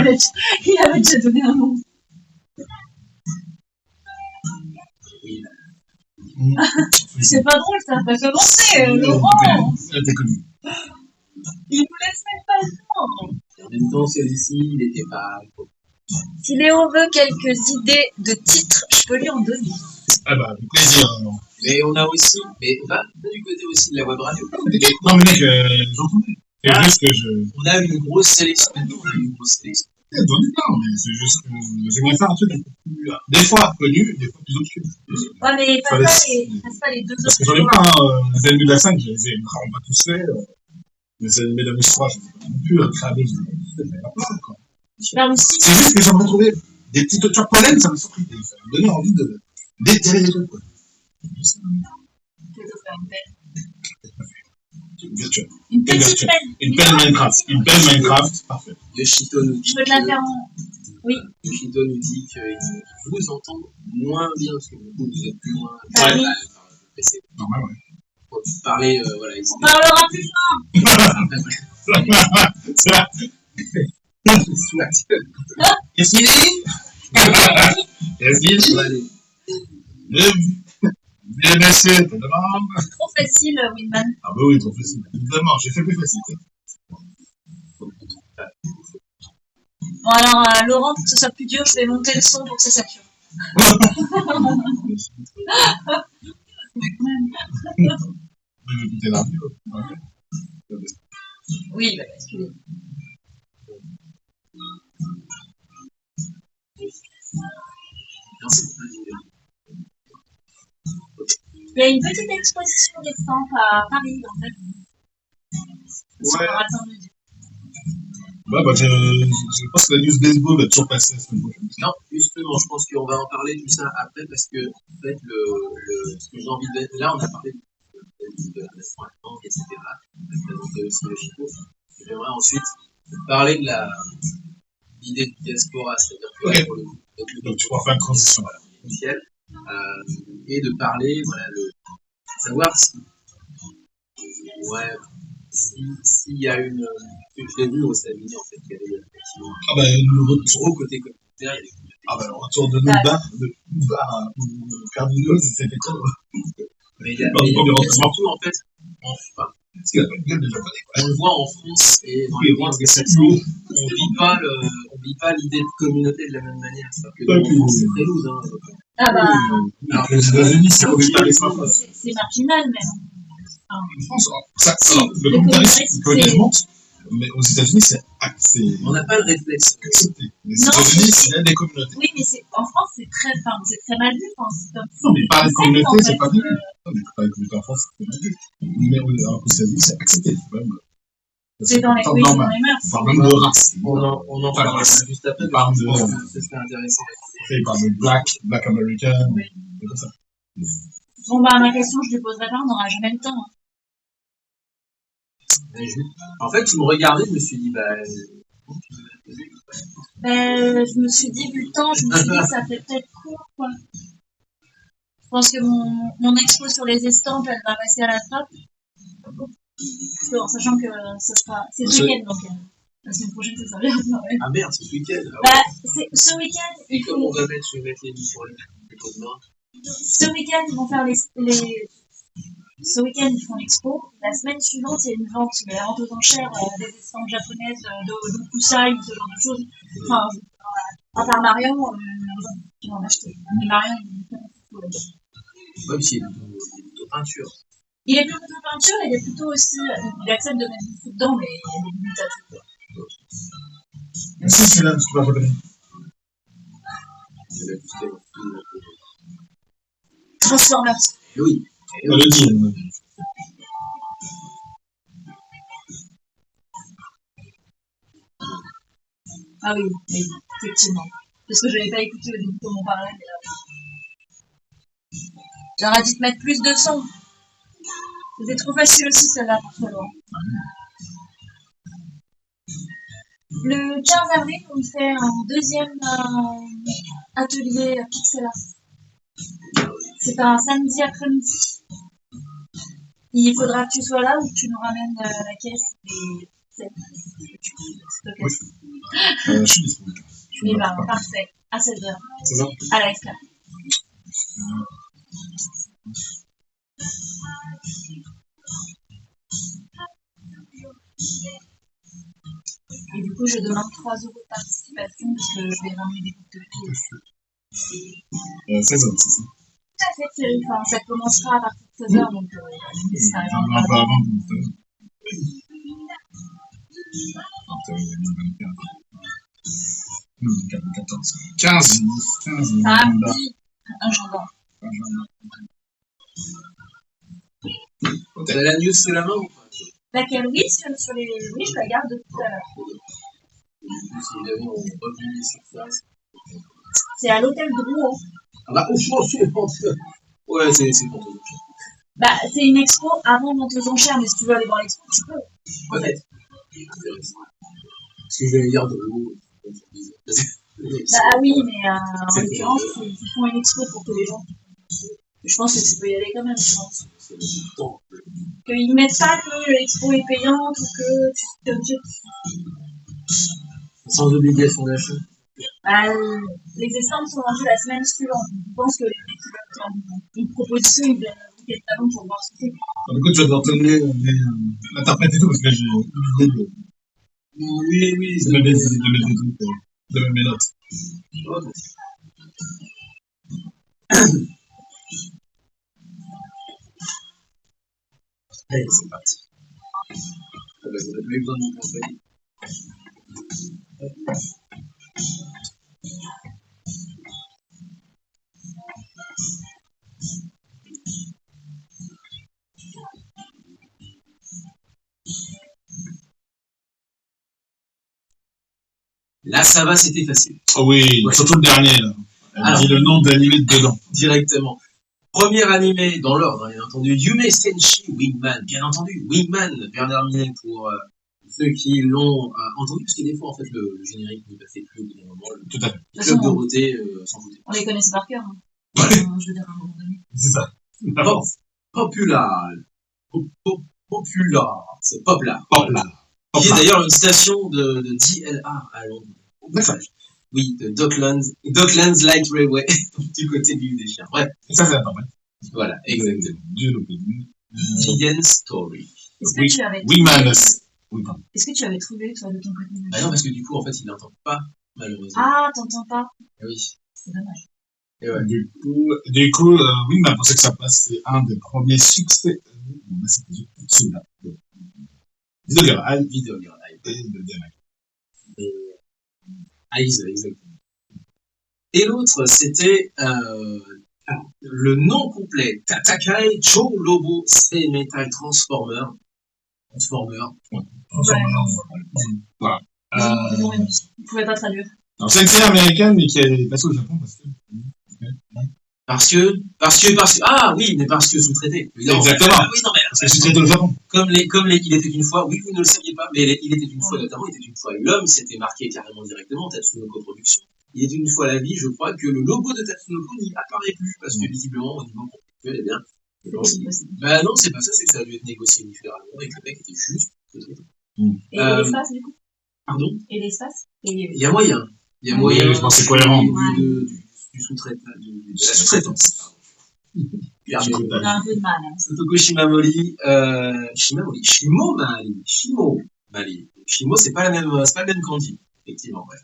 avait déjà donné un nom. C'est pas drôle, ça va commencer, Laurent. T'es connu. Il vous laisse même pas le temps. En même temps, celui-ci, il n'était pas. Si Léo veut quelques idées de titres, je peux lui en donner. Ah bah, avec plaisir. Alors. Mais on a aussi, mais va du côté aussi de la web radio. Non, mais mec, j'entendais. C'est juste que je. On a une grosse sélection. Maintenant, on a une grosse sélection. J'en ai plein, mais c'est juste que j'aimerais faire un truc un peu plus. Des fois connu, des fois plus obscur. Ouais, mais passe pas les deux Parce que autres. j'en ai plein, hein. Les animés de la 5, je les ai vraiment pas tous faits. Les animés de la 3, je les ai pas non plus créés. Mais il y en a plein, quoi. Super Mystique. C'est juste que j'aimerais trouver des petites. Tu vois, Pollen, ça m'a surpris. Ça m'a donné envie de d'étirer les trucs, quoi. Virtuel. Une petite peine. Une pelle Minecraft. Une pelle Minecraft, parfait. Yoshito nous dit. Je peux te la faire en. Oui. Yoshito nous dit qu'il vous entend moins bien, parce que vous êtes plus loin. Bah oui. Normal, ouais. Quand tu parlais, voilà, On parlera plus fort. C'est là. Qu'est-ce qu'il dit? Qu'est-ce qu'il dit? Bien messieurs, te demande. Trop facile, Winman. Ah bah oui, trop facile. Évidemment, j'ai fait plus facile. Bon, alors, Laurent, pour que ce soit plus dur, je vais monter le son pour que ça sature. Je vais écouter la radio. Oui, il va basculer. Non, c'est pas une. Il y a une petite exposition récente à Paris, en fait. Ouais. Attends, je dis. Bah, je pense que la news baseball va toujours passer la semaine prochaine. Non, justement, je pense qu'on va en parler tout ça après parce que, en fait, ce que j'ai envie de. Là, on a parlé de la nation allemande, etc. On a présenté aussi le Chico. J'aimerais ensuite parler de l'idée de diaspora, c'est-à-dire que Okay. pour le coup, Donc, tu pourras faire une transition. Voilà, initiale, et de parler, voilà, savoir si. Ouais. S'il y a une. Je l'ai vu aux États-Unis, en fait, il y avait effectivement Ah bah, le gros côté communautaire. le retour de Nubar Cardinals, c'était quoi? Mais il y a surtout, en fait, enfin, Parce qu'il a pas une gueule de japonais, quoi. on le voit en France et dans les pays anglo-saxons, on vit pas l'idée de communauté de la même manière. C'est-à-dire que en France, c'est très loose. Hein. Ah bah, Alors Les États-Unis, c'est communautarisme. c'est marginal, même. En France, le communautarisme monte, mais aux États-Unis, c'est on n'a pas le réflexe. accepté. Les Non, États-Unis, il y a des communautés. Oui, mais en France, c'est très mal vu. Enfin, c'est comme Non, mais parler de communauté, c'est pas bien. Non, mais pas écouter en France, c'est mal vu. Mais alors qu'aux États-Unis, c'est accepté. C'est dans les, temps oui, c'est dans normal. les On mœurs. parle même de race. On en parlera juste après, On parce parle que je pense de, que ce serait intéressant. après, il parle de black American, Oui. et comme ça. Bon, bah, ma question, je lui poserai pas, on n'aura jamais le temps. Hein. En fait, tu me regardais, je me suis dit, Je me suis dit, vu le temps, je me suis dit que ça fait peut-être court, quoi. Je pense que mon expo sur les estampes, elle va passer à la trappe. En sachant que c'est ce week-end, donc la semaine prochaine, ça servira. Ouais. Ah merde, c'est ce week-end. Ce week-end, Et comme on va mettre, je vais mettre les sur les pots de main. Ce week-end, ils vont faire ce week-end, ils font l'expo. La semaine suivante, il y a une vente, la vente aux enchères des estampes japonaises, de Kusai, ce genre de choses. Enfin, à part Marion, qui va en acheter. Mais Marion, il est pas du tout. Même si il est plutôt peinture. Il est plutôt peinture, il est plutôt aussi. Il accepte de mettre du fou dedans, mais il y a des limites à tout. Si, c'est là, tu vas reconnaître. Transformers. Oui. Elle le dit, elle. Ah oui, effectivement. Parce que je n'avais pas écouté au début comment on parlait, mais là. J'aurais dû te mettre plus de son. C'était trop facile aussi celle-là pour toi, Laurent. Le 15 avril, on fait un deuxième atelier pixel art. C'est un samedi après-midi. Il faudra que tu sois là ou que tu nous ramènes la caisse et Je suis disponible. Et ben, parfait. À 16h. C'est ça? À la SK. Et du coup, je demande 3 € de participation parce que je vais ramener des bouts de pied. 16h, c'est ça? Tout à fait, Thierry. Enfin, ça commencera à partir de 16h, donc ça Un peu avant, donc. 15. Ah oui, un gendarme. T'as la news sous la main ou pas? Laquelle? Oui, sur les. Oui, je la garde de tout à l'heure. Si jamais on revient sur ça. C'est à l'hôtel Drouot. Ah bah, au fond, c'est ouais, c'est pour tout. Bah, c'est une expo avant vente aux enchères, mais si tu veux aller voir l'expo, tu peux. Peut-être. Parce que je vais dire de l'eau. Bah oui, mais en l'occurrence, ils font une expo pour que les gens. Je pense que tu peux y aller quand même, je pense. Qu'ils mettent pas que l'expo est payante ou que tu es obligé de... Sans obligation d'achat. Bah, les estampes sont vendues la semaine suivante. Je pense que les mecs qui veulent faire une proposition, ils viennent bouquet de talons pour voir ce que c'est. Du coup, tu vas devoir te donner l'interprète et tout, parce que j'ai oublié de. Oui, de mettre des trucs, de mettre mes notes. Allez, c'est parti. Vous n'avez besoin de mon conseil. Là, ça va, c'était facile. Oh oui, ouais. Surtout le dernier, là. Elle dit le nom de l'animé dedans. Directement. Premier animé dans l'ordre, bien entendu, Yume Senshi Wingman. Bien entendu, Wingman, Bernard Minet pour ceux qui l'ont entendu, parce que des fois, en fait, le générique n'y passait plus au bout d'un moment. Tout à fait. Le Club Dorothée s'en foutait. On les connaissait par cœur. Hein. Je veux dire, à un moment donné. C'est ça. Populaire. Populaire. C'est Poplar. Poplar. Qui est d'ailleurs une station de DLR à Londres. D'accord. Oui, de Docklands Light Railway, du côté du des chiens. Bref. Ça, c'est la tempête. Voilà, exactement. Vegan Story. Est-ce que tu avais Est-ce que tu avais trouvé, toi, de ton côté? Bah non, parce que du coup, en fait, il n'entend pas, malheureusement. Ah, t'entends pas? Oui. C'est dommage. Et ouais. Du coup, Wingman pensait que ça passait un des premiers succès. Bon, c'était celui-là. Video Girl Eyes, exactement. Et l'autre, c'était Le nom complet, Tatakai Joe Lobo Metal Transformer. Voilà. Vous pouvez pas traduire. Alors, c'est une série américaine, mais qui est passée au Japon parce que, ah oui, mais parce que sous-traité. Exactement. Oui, non, mais, parce que sous-traité au Japon. Comme il était une fois, oui, vous ne le saviez pas, mais il était une fois, notamment, il était une fois l'homme, c'était marqué carrément directement, Tatsunoko Productions. Il était une fois la vie, je crois que le logo de Tatsunoko n'y apparaît plus, parce que visiblement, au niveau contractuel, eh bien, bah non, c'est pas ça, c'est que ça a dû être négocié unilatéralement, et que le mec était juste. Et l'espace, du coup? Pardon? Et l'espace? Il y a moyen. Je pense que c'est cohérent. Du sous-traitant, de la sous-traitance. On a un peu de mal. Hein. Sotoko Shimomori, Shimo, c'est pas le même kanji, effectivement, ouais.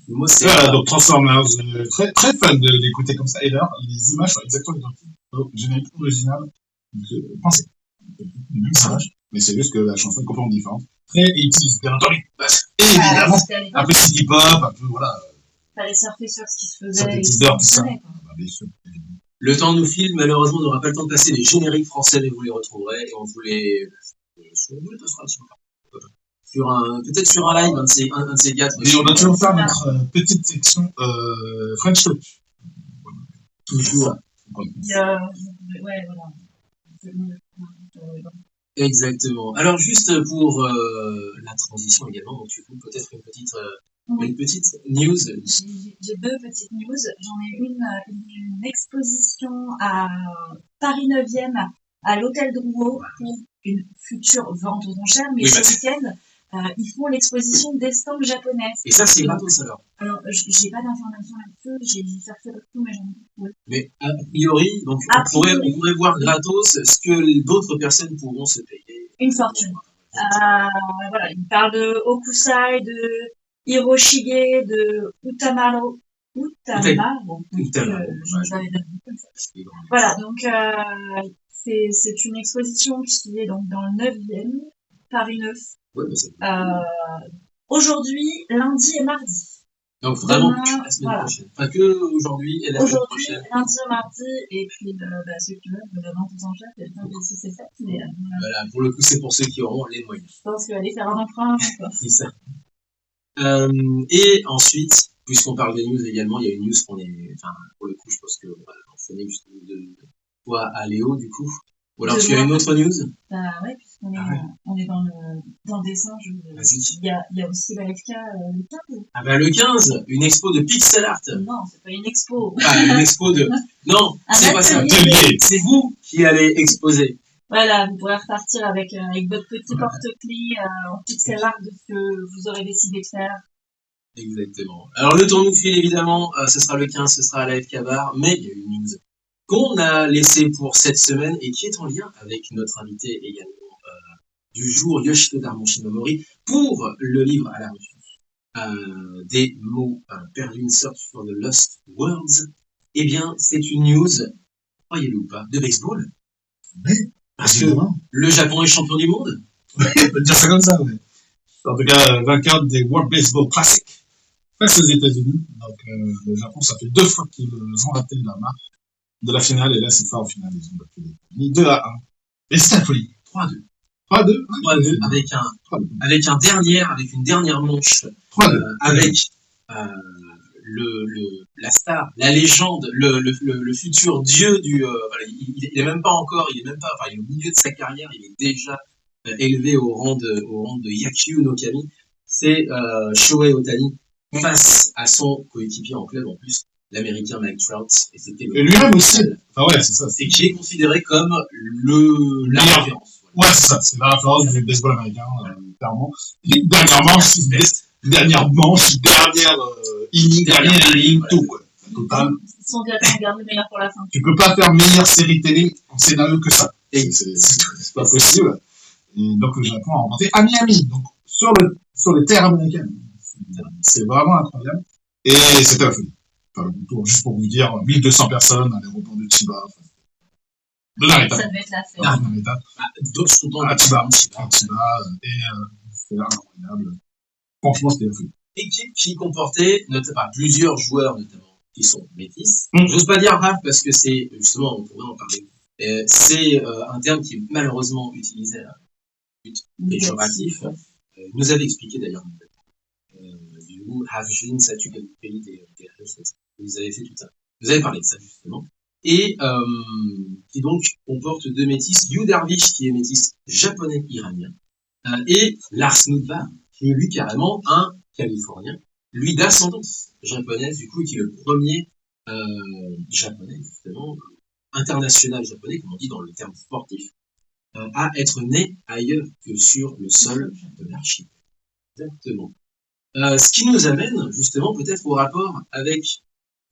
Shimo, c'est. Voilà, donc Transformers, très, très fan d'écouter comme ça. Et là, les images sont exactement identiques au générique original. Pensez. Mais c'est juste que la chanson est complètement différente. Très 80s, bien entendu. Et évidemment, un peu city pop, un peu, voilà. Fallait surfer sur ce qui se faisait. Sur les teasers, tout ça. Bien sûr. Le temps nous file, malheureusement, on n'aura pas le temps de passer les génériques français, mais vous les retrouverez, et on vous les passera un petit peu. Peut-être sur un live, un de ces quatre. Et on va toujours faire notre petite section French Touch. Toujours. Ouais, voilà. Exactement. Alors juste pour la transition également, donc tu veux peut-être une petite news. J'ai deux petites news. J'en ai une exposition à Paris 9e à l'hôtel Drouot pour une future vente aux enchères, mais ce week-end ils font l'exposition d'estampes japonaises. Et ça, c'est gratos alors? Alors, j'ai pas d'informations là-dessus, j'ai cherché partout, mais j'en ai pas. Mais a priori, donc on pourrait voir gratos ce que d'autres personnes pourront se payer. Une fortune. Voilà, il parle de Okusai, de Hiroshige, de Utamaro. Voilà, donc c'est une exposition qui est donc dans le 9e, Paris 9. Ouais, aujourd'hui, lundi et mardi. Donc vraiment la semaine prochaine. Pas que aujourd'hui et la semaine prochaine. Aujourd'hui, lundi et mardi, et puis ceux qui veulent de la vente aux enchères, c'est le 5 et 6 et 7. Mais, voilà, pour le coup, c'est pour ceux qui auront les moyens. Je pense qu'il va aller faire un emprunt. C'est ça. Et ensuite, puisqu'on parle des news également, il y a une news pour le coup, je pense qu'on va enchaîner juste de toi à Léo, du coup. Ou alors tu as une autre news? Ouais, puisqu'on est dans le dessin. Il y a aussi la FK le 15. Ah bah le 15, une expo de pixel art. Non, c'est pas une expo. Une expo de... Non, c'est pas ça. C'est vous qui allez exposer. Voilà, vous pourrez repartir avec votre petit porte-clés en pixel art de ce que vous aurez décidé de faire. Exactement. Alors le temps nous file évidemment, ce sera le 15, ce sera à la FK Bar, mais il y a une news qu'on a laissé pour cette semaine et qui est en lien avec notre invité également du jour, Yoshito Darmon Shimomori, pour le livre à la recherche des mots perdus, une Search for the Lost Words. Eh bien, c'est une news, croyez-le ou pas, de baseball. Oui, parce que le Japon est champion du monde. Oui, on peut dire ça comme ça, oui. En tout cas, vainqueur des World Baseball Classic face aux États-Unis. Donc, le Japon, ça fait 2 fois qu'ils ont raté la marque de la finale, et là, cette fois, au final, ils ont battu les États-Unis 2-1. Et c'est la folie. 3-2. 3-2 avec une dernière manche. 3-2. Avec la star, la légende, le futur dieu du. Il est même pas, il est au milieu de sa carrière, il est déjà élevé au rang de Yakyu no Kami. C'est Shohei Ohtani face à son coéquipier en club en plus, l'américain Mike Trout, et lui-même aussi. Ah ouais, c'est ça. Et qui est considéré comme la référence. Ouais, c'est ça. C'est la référence du baseball américain, clairement. Dernière manche, dernière inning, tout, quoi. Total. Ils sont gardés le meilleur pour la fin. Tu peux pas faire meilleure série télé en scénario que ça. C'est pas possible. Et donc, le Japon a remporté à Miami. Donc, sur les terres américaines. C'est vraiment incroyable. Et c'était la folie. Enfin, juste pour vous dire, 1200 personnes à l'aéroport de Chiba. De Narita. Ça devait être la fête. D'autres sont dans Chiba. Et c'était incroyable. Franchement, c'était la folie. Équipe qui comportait plusieurs joueurs, notamment qui sont métisses. J'ose pas dire rap parce que c'est, justement, on pourrait en parler. C'est un terme qui est malheureusement utilisé à but péjoratif. Nous avait expliqué d'ailleurs, Havjin, Satu, quel pays vous avez fait tout ça. Vous avez parlé de ça justement. Et qui donc comporte deux métis, Yu Darvish qui est métis japonais-iranien, et Lars Nootbaar qui est lui carrément un Californien, lui d'ascendance japonaise du coup, qui est le premier japonais justement, international japonais, comme on dit dans le terme sportif, à être né ailleurs que sur le sol de l'archipel. Exactement. Ce qui nous amène justement peut-être au rapport avec,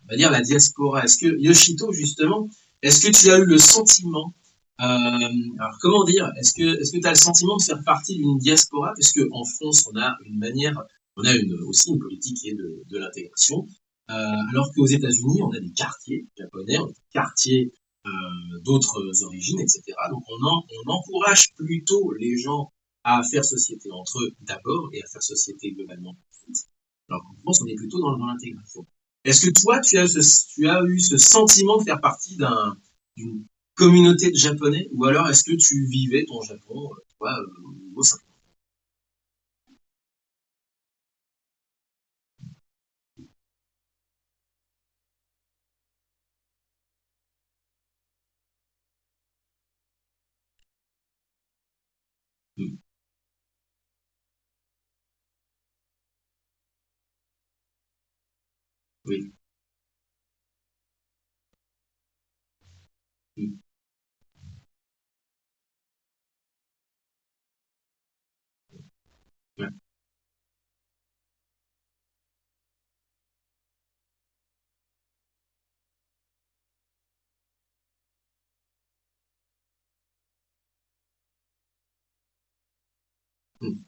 on va dire, la diaspora. Est-ce que, Yoshito, justement, est-ce que tu as eu le sentiment, alors comment dire, est-ce que tu as le sentiment de faire partie d'une diaspora? Parce que en France, on a une manière, on a aussi une politique qui est de l'intégration, alors qu'aux États-Unis, on a des quartiers japonais, on a des quartiers d'autres origines, etc. Donc on encourage plutôt les gens à faire société entre eux d'abord et à faire société globalement ensuite. Alors qu'en France, on est plutôt dans l'intégration. Est-ce que toi, tu as eu ce sentiment de faire partie d'une communauté de Japonais, ou alors est-ce que tu vivais ton Japon, toi, au niveau simple? Hmm. Oui. Hmm. Ouais. Hmm.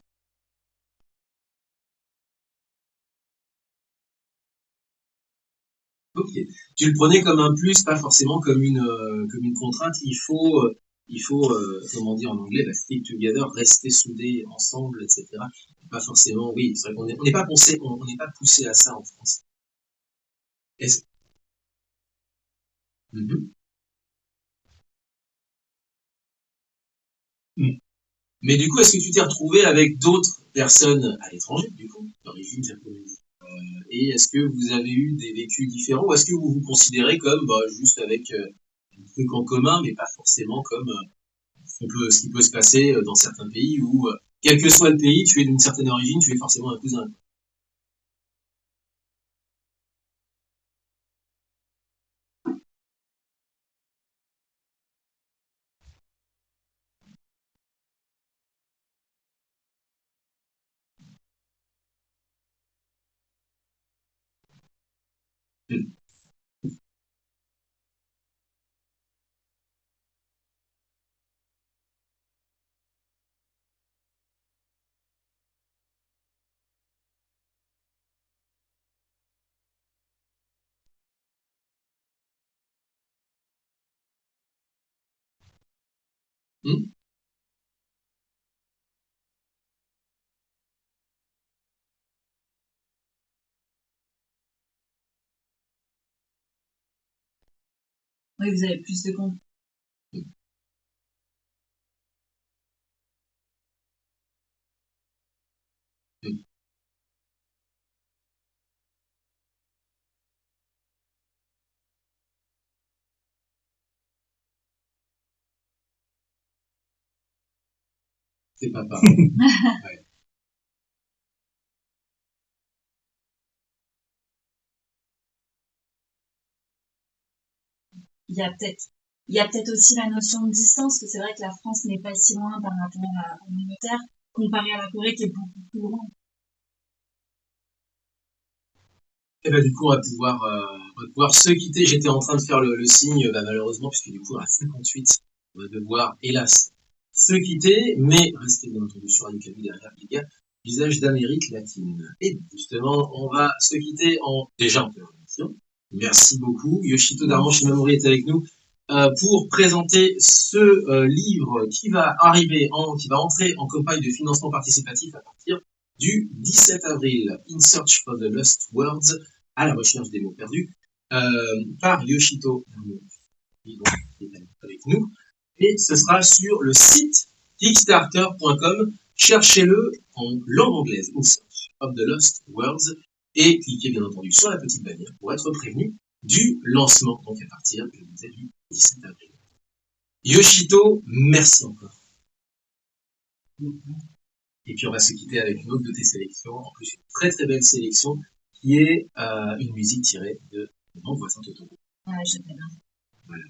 Ok. Tu le prenais comme un plus, pas forcément comme une contrainte. Comment dire en anglais, stick together, rester soudés ensemble, etc. Pas forcément, oui, c'est vrai qu'on on n'est pas poussé, on n'est pas poussé à ça en France. Est-ce- Mhm. Mm. Mais du coup, est-ce que tu t'es retrouvé avec d'autres personnes à l'étranger, du coup, d'origine japonaise? Et est-ce que vous avez eu des vécus différents, ou est-ce que vous vous considérez comme bah, juste avec un truc en commun, mais pas forcément comme ce qui peut se passer dans certains pays où, quel que soit le pays, tu es d'une certaine origine, tu es forcément un cousin. Mm. Mm. Oui, vous avez plus de comptes. Mm. C'est pas pareil. Ouais. Il y a peut-être, il y a peut-être aussi la notion de distance, que c'est vrai que la France n'est pas si loin par rapport à l'Angleterre, comparé à la Corée qui est beaucoup plus loin. Et bah, du coup, on va pouvoir se quitter. J'étais en train de faire le signe, bah, malheureusement, puisque du coup, à 58, on va devoir, hélas, se quitter, mais rester bien entendu sur Radio Camus derrière les gars, visage d'Amérique latine. Et justement, on va se quitter déjà en première émission. Merci beaucoup. Yoshito Darman Shimamori est avec nous pour présenter ce livre qui va entrer en campagne de financement participatif à partir du 17 avril. In Search for the Lost Words, à la recherche des mots perdus. par Yoshito, qui est avec nous, et ce sera sur le site kickstarter.com. Cherchez-le en langue anglaise, In Search of the Lost Worlds, et cliquez bien entendu sur la petite bannière pour être prévenu du lancement, donc à partir, je vous disais, du 17 avril. Yoshito, merci encore. Et puis on va se quitter avec une autre de tes sélections, en plus une très très belle sélection, qui est une musique tirée de Mon voisin Totoro. Ouais, je sais bien. Voilà.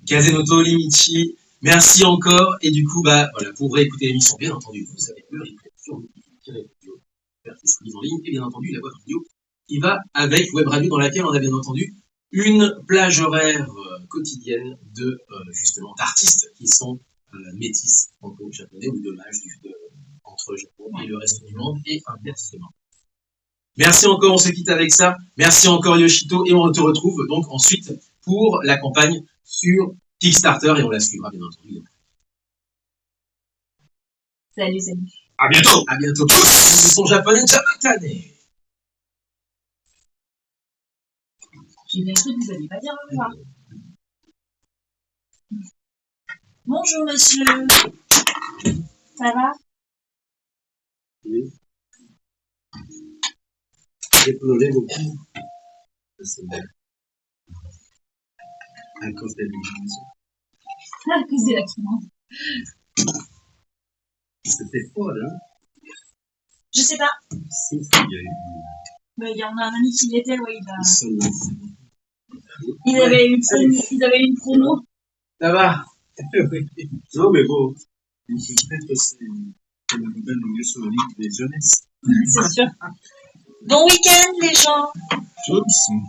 Kazenoto Limichi, merci encore. Et du coup, voilà, pour réécouter l'émission, bien entendu, vous avez le replay sur Wiki-Radio, qui sera mise en ligne, et bien entendu la web radio qui va avec web radio, dans laquelle on a bien entendu une plage horaire quotidienne de justement d'artistes qui sont métis franco-japonais ou d'hommage entre le Japon et le reste du monde et inversement. Merci encore, on se quitte avec ça. Merci encore Yoshito et on te retrouve donc ensuite pour la campagne sur Kickstarter et on la suivra bien entendu. Salut. À bientôt. À bientôt. Son japonais jamatane. J'ai bien cru que vous n'alliez pas dire au revoir. Bonjour monsieur. Ça va? Oui. J'ai pleuré beaucoup. C'est bien. À cause de l'urgence. À cause de l'accident. C'était fort, hein? Je sais pas. Si, il y a eu. Mais il y en a un ami qui y était, oui. Ils Ouais. avaient une promo. Ça va? Non, mais bon. Peut-être que c'est la nouvelle milieu sur la ligne des jeunesses. C'est sûr. Bon week-end les gens. Johnson.